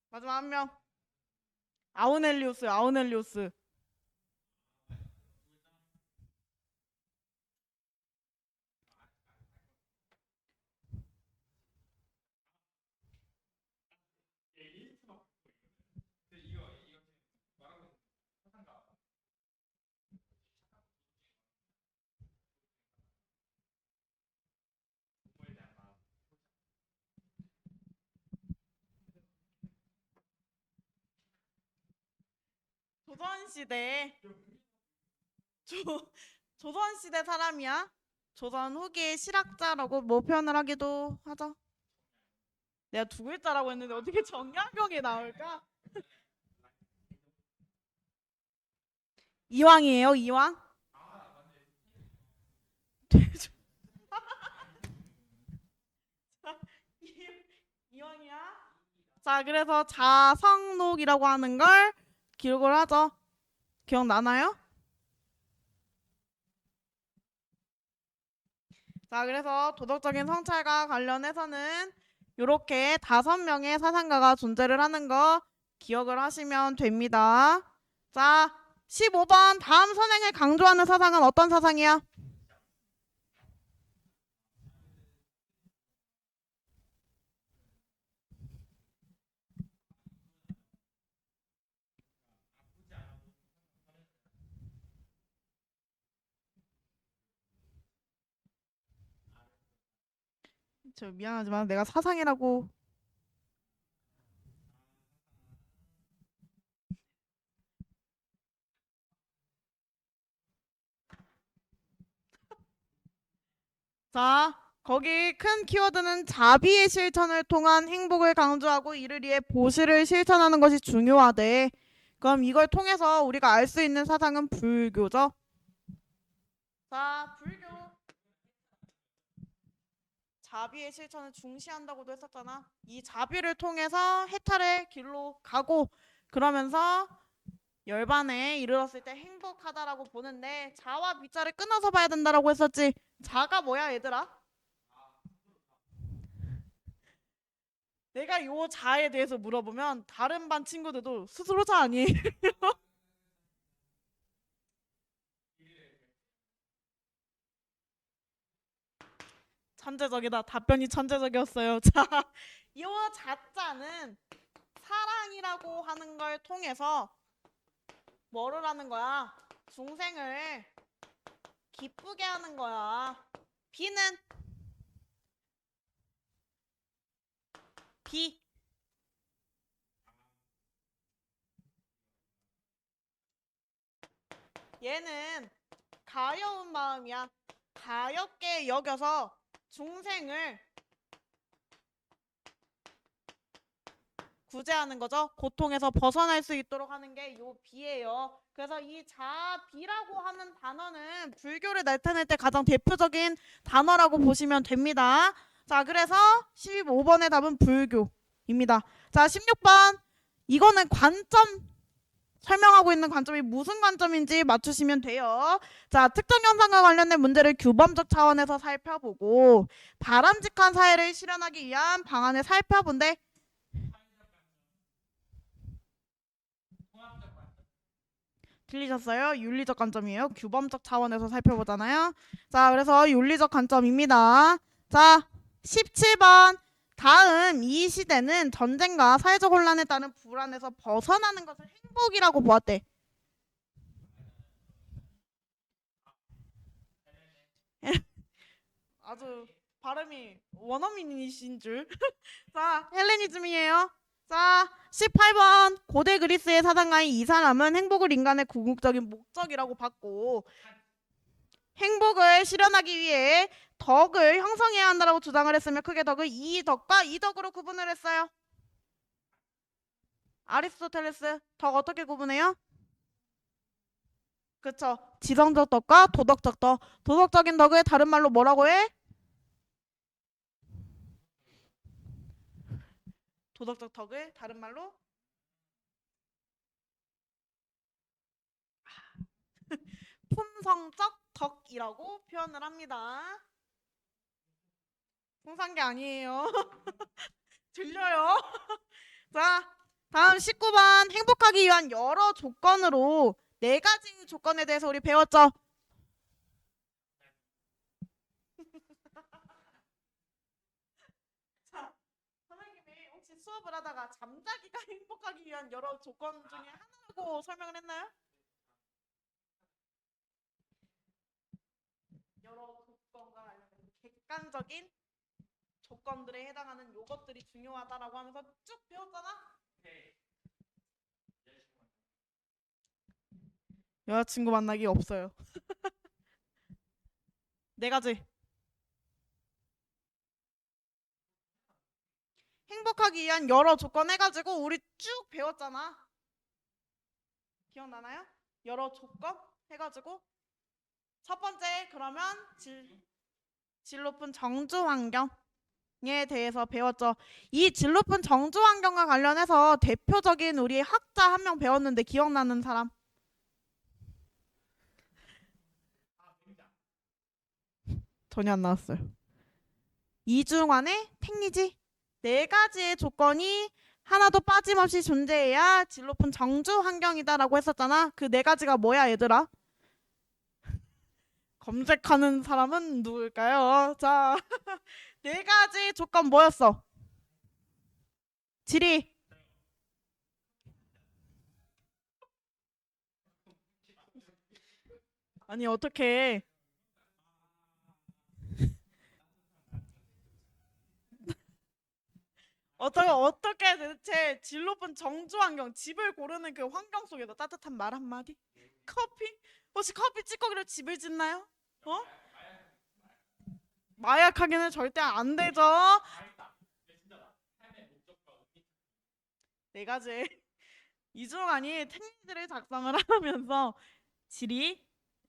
마지막 한 명. 아우넬리우스. 조선시대 조선시대 사람이야. 조선 후기의 실학자라고 뭐 표현을 하기도 하죠. 내가 두 글자라고 했는데 어떻게 정약용이 나올까? 이왕이에요, 이왕. 이왕이야. 자, 그래서 자성록이라고 하는 걸 기록을 하죠. 기억나나요? 자, 그래서 도덕적인 성찰과 관련해서는 이렇게 5명의 사상가가 존재를 하는 거 기억을 하시면 됩니다. 자, 15번 다음 선행을 강조하는 사상은 어떤 사상이야? 저 미안하지만 내가 사상이라고 자, 거기 큰 키워드는 자비의 실천을 통한 행복을 강조하고 이를 위해 보시를 실천하는 것이 중요하대. 그럼 이걸 통해서 우리가 알 수 있는 사상은 불교죠. 자, 불교. 자비의 실천을 중시한다고도 했었잖아. 이 자비를 통해서 해탈의 길로 가고 그러면서 열반에 이르렀을 때 행복하다라고 보는데 자와 비자를 끊어서 봐야 된다라고 했었지. 자가 뭐야 얘들아? 내가 요 자에 대해서 물어보면 다른 반 친구들도 스스로 자 아니에요? 천재적이다. 답변이 천재적이었어요. 자, 요 자자는 사랑이라고 하는 걸 통해서 뭐를 하는 거야? 중생을 기쁘게 하는 거야. 비는 비. 얘는 가여운 마음이야. 가엽게 여겨서 중생을 구제하는 거죠. 고통에서 벗어날 수 있도록 하는 게 요 비예요. 그래서 이 자비라고 하는 단어는 불교를 나타낼 때 가장 대표적인 단어라고 보시면 됩니다. 자, 그래서 15번의 답은 불교입니다. 자, 16번. 이거는 관점 설명하고 있는 관점이 무슨 관점인지 맞추시면 돼요. 자, 특정 현상과 관련된 문제를 규범적 차원에서 살펴보고 바람직한 사회를 실현하기 위한 방안을 살펴본대. 틀리셨어요? 윤리적 관점이에요. 규범적 차원에서 살펴보잖아요. 자, 그래서 윤리적 관점입니다. 자, 17번. 다음 이 시대는 전쟁과 사회적 혼란에 따른 불안에서 벗어나는 것을 행복이라고 보았대. 아주 발음이 원어민이신 줄. 자, 헬레니즘이에요. 자, 18번. 고대 그리스의 사상가인 이 사람은 행복을 인간의 궁극적인 목적이라고 봤고 행복을 실현하기 위해 덕을 형성해야 한다고 주장을 했으며 크게 덕을 이덕과 이덕으로 구분을 했어요. 아리스토텔레스 덕 어떻게 구분해요? 그쵸. 지성적 덕과 도덕적 덕. 도덕적인 덕을 다른 말로 뭐라고 해? 도덕적 덕을 다른 말로 품성적 덕이라고 표현을 합니다. 통상계 아니에요. 들려요? 자, 다음 19번. 행복하기 위한 여러 조건으로 네 가지 조건에 대해서 우리 배웠죠? 자, 선생님이 혹시 수업을 하다가 잠자기가 행복하기 위한 여러 조건 중에 하나라고 설명을 했나요? 여러 조건과 관련된 객관적인 조건들에 해당하는 요것들이 중요하다라고 하면서 쭉 배웠잖아? 여자친구 만나기 없어요. 네 가지. 행복하기 위한 여러 조건 해가지고 우리 쭉 배웠잖아. 기억나나요? 여러 조건 해가지고 첫 번째 그러면 질 높은 정주 환경에 대해서 배웠죠. 이 질 높은 정주 환경과 관련해서 대표적인 우리 학자 한 명 배웠는데 기억나는 사람? 전혀 안 나왔어요. 이중환의 택리지. 네 가지의 조건이 하나도 빠짐없이 존재해야 질 높은 정주 환경이다라고 했었잖아. 그 네 가지가 뭐야 얘들아? 검색하는 사람은 누굴까요? 자, 네 가지 조건 뭐였어? 지리. 아니 어떻게 어떻게 대체 질 높은 정주 환경 집을 고르는 그 환경 속에서 따뜻한 말 한마디? 커피? 혹시 커피 찌꺼기로 집을 짓나요? 어? 마약하기는 절대 안 되죠. 네 가지 이중환이 택리지를 작성을 하면서 지리,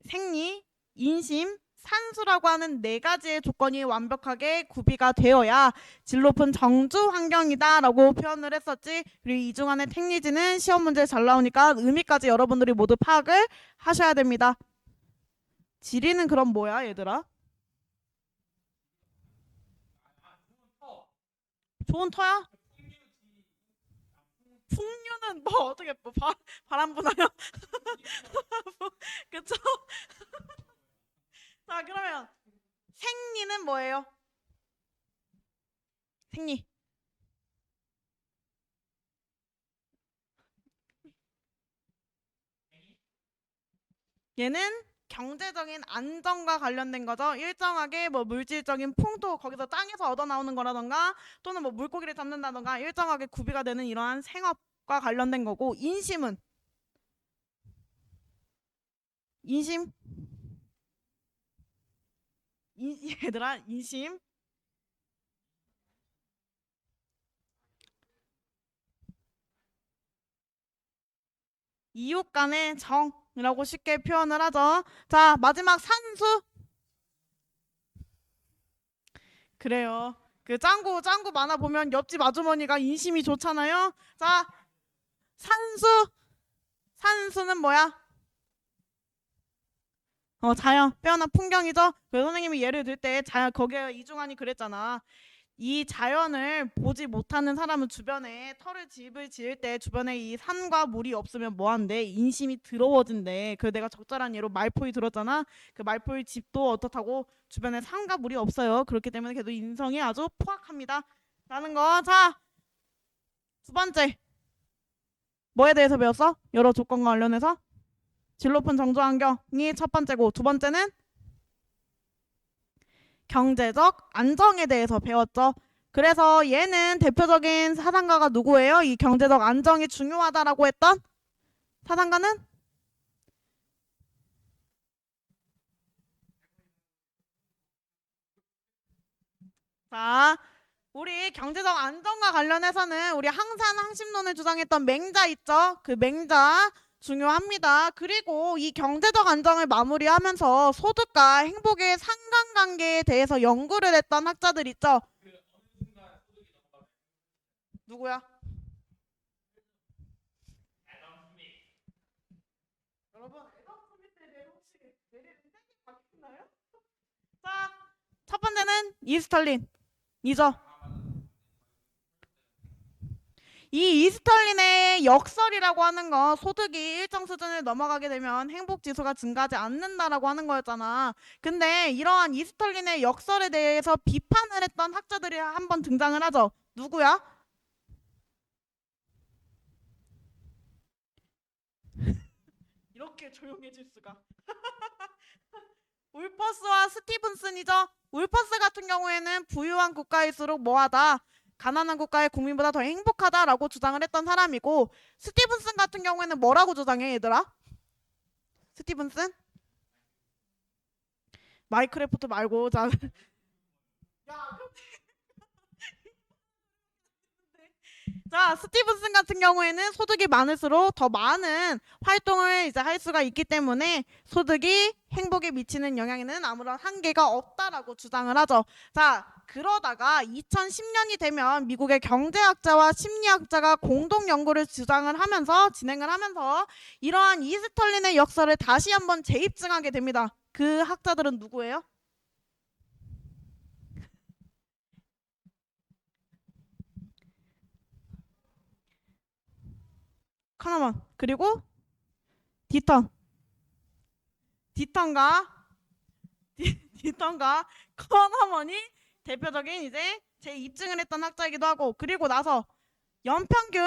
생리, 인심, 산수라고 하는 네 가지의 조건이 완벽하게 구비가 되어야 질 높은 정주 환경이다라고 표현을 했었지. 그리고 이중환의 택리지는 시험 문제 잘 나오니까 의미까지 여러분들이 모두 파악을 하셔야 됩니다. 지리는 그럼 뭐야 얘들아? 좋은 터야? 풍류는 뭐 어떻게 뭐 바람 부나요? 그쵸? 자, 그러면 생리는 뭐예요? 생리. 얘는 경제적인 안정과 관련된 거죠. 일정하게 뭐 물질적인 풍토 거기서 땅에서 얻어 나오는 거라던가 또는 뭐 물고기를 잡는다던가 일정하게 구비가 되는 이러한 생업과 관련된 거고 인심은 인심 얘들아 인심 이웃 간의 정이라고 쉽게 표현을 하죠. 자, 마지막 산수. 그래요. 그 짱구 만화 보면 옆집 아주머니가 인심이 좋잖아요. 자, 산수. 산수는 뭐야? 자연, 빼어난 풍경이죠. 그 선생님이 예를 들 때 자연 거기에 이중환이 그랬잖아. 이 자연을 보지 못하는 사람은 주변에 집을 지을 때 주변에 이 산과 물이 없으면 뭐 한대? 인심이 더러워진대. 그 내가 적절한 예로 말포이 들었잖아. 그 말포이 집도 어떻다고 주변에 산과 물이 없어요. 그렇기 때문에 걔도 인성이 아주 포악합니다. 라는 거. 자, 두 번째. 뭐에 대해서 배웠어? 여러 조건과 관련해서? 질 높은 정조 환경이 첫 번째고 두 번째는 경제적 안정에 대해서 배웠죠. 그래서 얘는 대표적인 사상가가 누구예요? 이 경제적 안정이 중요하다라고 했던 사상가는? 자, 우리 경제적 안정과 관련해서는 우리 항산 항심론을 주장했던 맹자 있죠? 그 맹자 중요합니다. 그리고 이 경제적 안정을 마무리하면서 소득과 행복의 상관관계에 대해서 연구를 했던 학자들 있죠? 누구야? 여러분, 애덤 스미스에 대해 혹시 내리는 생각이 바뀌나요? 자, 첫 번째는 이스털린이죠. 이 이스털린의 역설이라고 하는 건 소득이 일정 수준을 넘어가게 되면 행복 지수가 증가하지 않는다라고 하는 거였잖아. 근데 이러한 이스털린의 역설에 대해서 비판을 했던 학자들이 한번 등장을 하죠. 누구야? 이렇게 조용해질 수가. 울퍼스와 스티븐슨이죠. 울퍼스 같은 경우에는 부유한 국가일수록 뭐하다? 가난한 국가의 국민보다 더 행복하다라고 주장을 했던 사람이고 스티븐슨 같은 경우에는 뭐라고 주장해 얘들아? 스티븐슨? 마이크래프트 말고 자, 야, 자, 스티븐슨 같은 경우에는 소득이 많을수록 더 많은 활동을 이제 할 수가 있기 때문에 소득이 행복에 미치는 영향에는 아무런 한계가 없다라고 주장을 하죠. 자, 그러다가 2010년이 되면 미국의 경제학자와 심리학자가 공동 연구를 주장을 하면서 진행을 하면서 이러한 이스털린의 역사를 다시 한번 재입증하게 됩니다. 그 학자들은 누구예요? 카너먼 그리고 디턴 디턴과 디턴과 커너먼이 대표적인 이제 재입증을 했던 학자이기도 하고 그리고 나서 연평균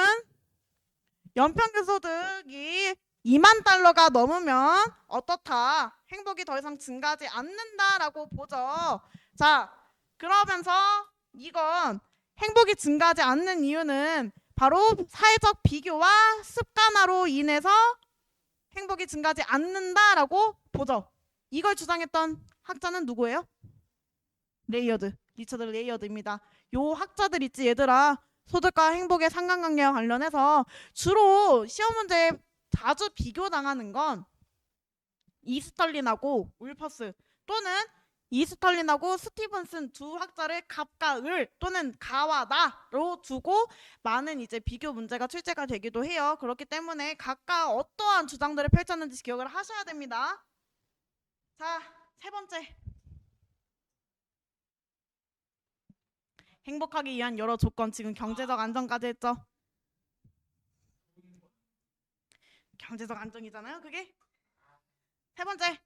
연평균 소득이 2만 달러가 넘으면 어떻다 행복이 더 이상 증가하지 않는다라고 보죠. 자, 그러면서 이건 행복이 증가하지 않는 이유는 바로 사회적 비교와 습관화로 인해서 행복이 증가하지 않는다라고 보죠. 이걸 주장했던 학자는 누구예요? 레이어드, 리처드 레이어드입니다. 요 학자들 있지 얘들아. 소득과 행복의 상관관계와 관련해서 주로 시험 문제에 자주 비교당하는 건 이스털린하고 울퍼스 또는 이스털린하고 스티븐슨 두 학자를 갑과 을 또는 가와 나로 두고 많은 이제 비교 문제가 출제가 되기도 해요. 그렇기 때문에 각각 어떠한 주장들을 펼쳤는지 기억을 하셔야 됩니다. 자, 세 번째. 행복하기 위한 여러 조건 지금 경제적 안정까지 했죠. 경제적 안정이잖아요, 그게. 세 번째.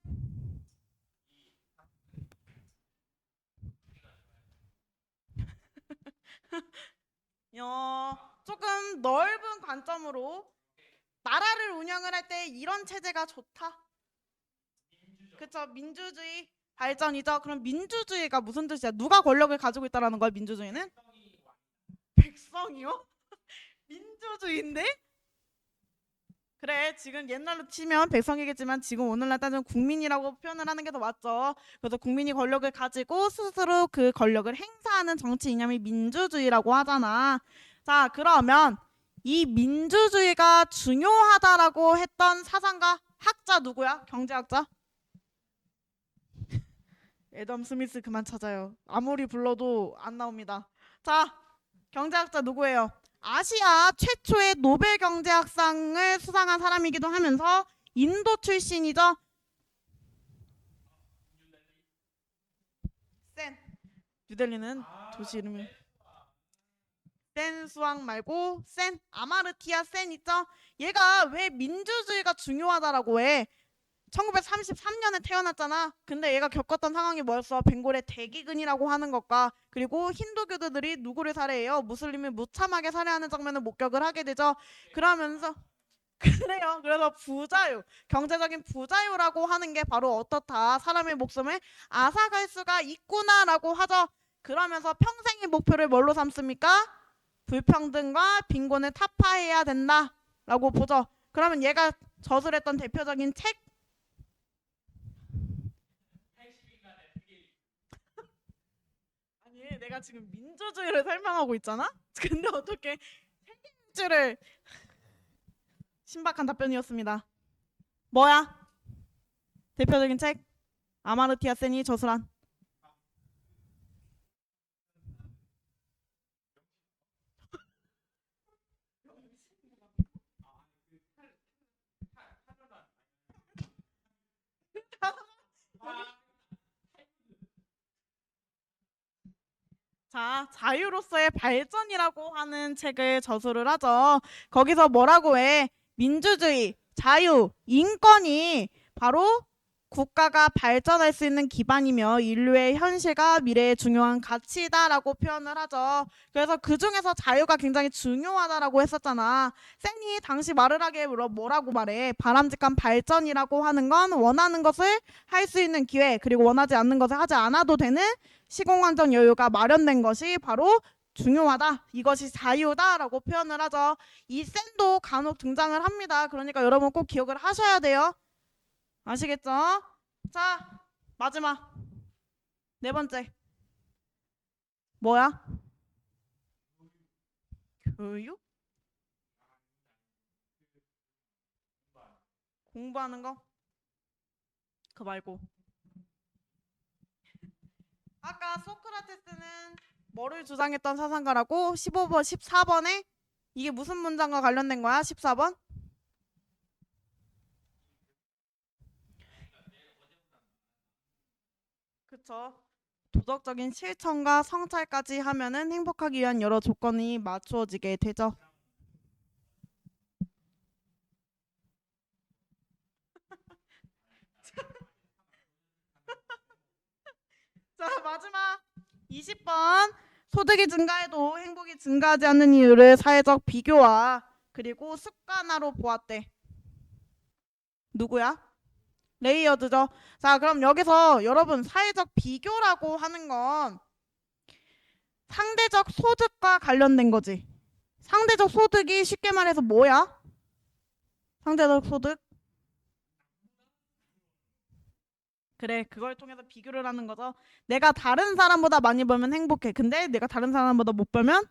조금 넓은 관점으로 나라를 운영을 할 때 이런 체제가 좋다. 그쵸, 민주주의 발전이죠. 그럼 민주주의가 무슨 뜻이야? 누가 권력을 가지고 있다라는 거야, 민주주의는? 백성이요? 민주주의인데? 그래, 지금 옛날로 치면 백성이겠지만 지금 오늘날 따지면 국민이라고 표현을 하는 게 더 맞죠. 그래서 국민이 권력을 가지고 스스로 그 권력을 행사하는 정치 이념이 민주주의라고 하잖아. 자, 그러면 이 민주주의가 중요하다라고 했던 사상가 학자 누구야? 경제학자? 애덤 스미스 그만 찾아요. 아무리 불러도 안 나옵니다. 자, 경제학자 누구예요? 아시아 최초의 노벨 경제학상을 수상한 사람이기도 하면서 인도 출신이죠. 센. 뉴델리는 도시 이름이 센 수왕 말고 센 아마르티아 센 있죠. 얘가 왜 민주주의가 중요하다라고 해? 1933년에 태어났잖아. 근데 얘가 겪었던 상황이 뭐였어? 벵골의 대기근이라고 하는 것과 그리고 힌두교도들이 누구를 살해해요? 무슬림을 무참하게 살해하는 장면을 목격을 하게 되죠. 그러면서 그래요. 그래서 부자유, 경제적인 부자유라고 하는 게 바로 어떻다. 사람의 목숨을 앗아갈 수가 있구나라고 하죠. 그러면서 평생의 목표를 뭘로 삼습니까? 불평등과 빈곤을 타파해야 된다라고 보죠. 그러면 얘가 저술했던 대표적인 책 아니 내가 지금 민주주의를 설명하고 있잖아? 근데 어떻게 책임질을 신박한 답변이었습니다. 뭐야? 대표적인 책 아마르티아 센이 저술한 자, 자유로서의 발전이라고 하는 책을 저술을 하죠. 거기서 뭐라고 해? 민주주의, 자유, 인권이 바로 국가가 발전할 수 있는 기반이며 인류의 현실과 미래의 중요한 가치다라고 표현을 하죠. 그래서 그 중에서 자유가 굉장히 중요하다라고 했었잖아. 쌤이 당시 말을 하기에 뭐라고 말해? 바람직한 발전이라고 하는 건 원하는 것을 할 수 있는 기회, 그리고 원하지 않는 것을 하지 않아도 되는 시공간적 여유가 마련된 것이 바로 중요하다. 이것이 자유다라고 표현을 하죠. 이 쌤도 간혹 등장을 합니다. 그러니까 여러분 꼭 기억을 하셔야 돼요. 아시겠죠? 자, 마지막 네 번째 뭐야? 교육? 공부하는 거? 그거 말고 아까 소크라테스는 뭐를 주장했던 사상가라고? 15번, 14번에 이게 무슨 문장과 관련된 거야? 14번? 그쵸. 도덕적인 실천과 성찰까지 하면은 행복하기 위한 여러 조건이 맞추어지게 되죠. 자, 마지막 20번. 소득이 증가해도 행복이 증가하지 않는 이유를 사회적 비교와 그리고 습관화로 보았대. 누구야? 레이어드죠. 자, 그럼 여기서 여러분 사회적 비교라고 하는 건 상대적 소득과 관련된 거지. 상대적 소득이 쉽게 말해서 뭐야? 상대적 소득? 그래, 그걸 통해서 비교를 하는 거죠. 내가 다른 사람보다 많이 벌면 행복해. 근데 내가 다른 사람보다 못 벌면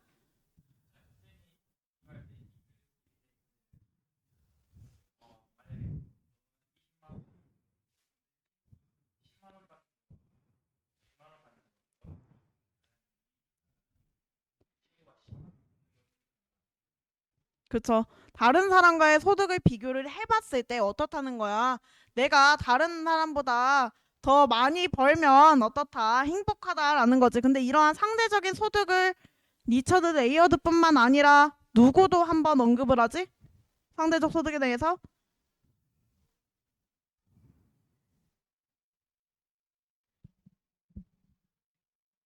그쵸. 다른 사람과의 소득을 비교를 해봤을 때 어떻다는 거야. 내가 다른 사람보다 더 많이 벌면 어떻다. 행복하다라는 거지. 근데 이러한 상대적인 소득을 리처드 레이어드뿐만 아니라 누구도 한번 언급을 하지? 상대적 소득에 대해서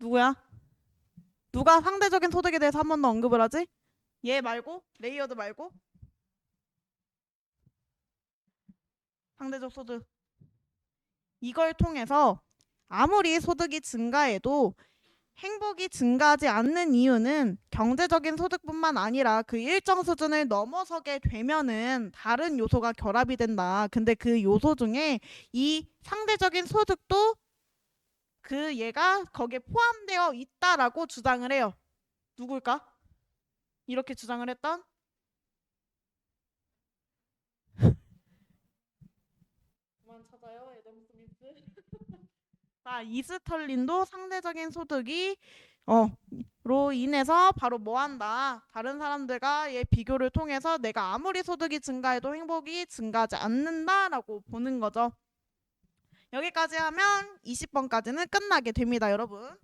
누구야? 누가 상대적인 소득에 대해서 한 번 더 언급을 하지? 얘 말고? 레이어드 말고? 상대적 소득. 이걸 통해서 아무리 소득이 증가해도 행복이 증가하지 않는 이유는 경제적인 소득뿐만 아니라 그 일정 수준을 넘어서게 되면은 다른 요소가 결합이 된다. 근데 그 요소 중에 이 상대적인 소득도 그 얘가 거기에 포함되어 있다라고 주장을 해요. 누굴까? 이렇게 주장을 했던? 그만 찾아요, 애덤 스미스. 자, 이스털린도 상대적인 소득이 로 인해서 바로 뭐 한다. 다른 사람들과 얘 비교를 통해서 내가 아무리 소득이 증가해도 행복이 증가하지 않는다라고 보는 거죠. 여기까지 하면 20번까지는 끝나게 됩니다, 여러분.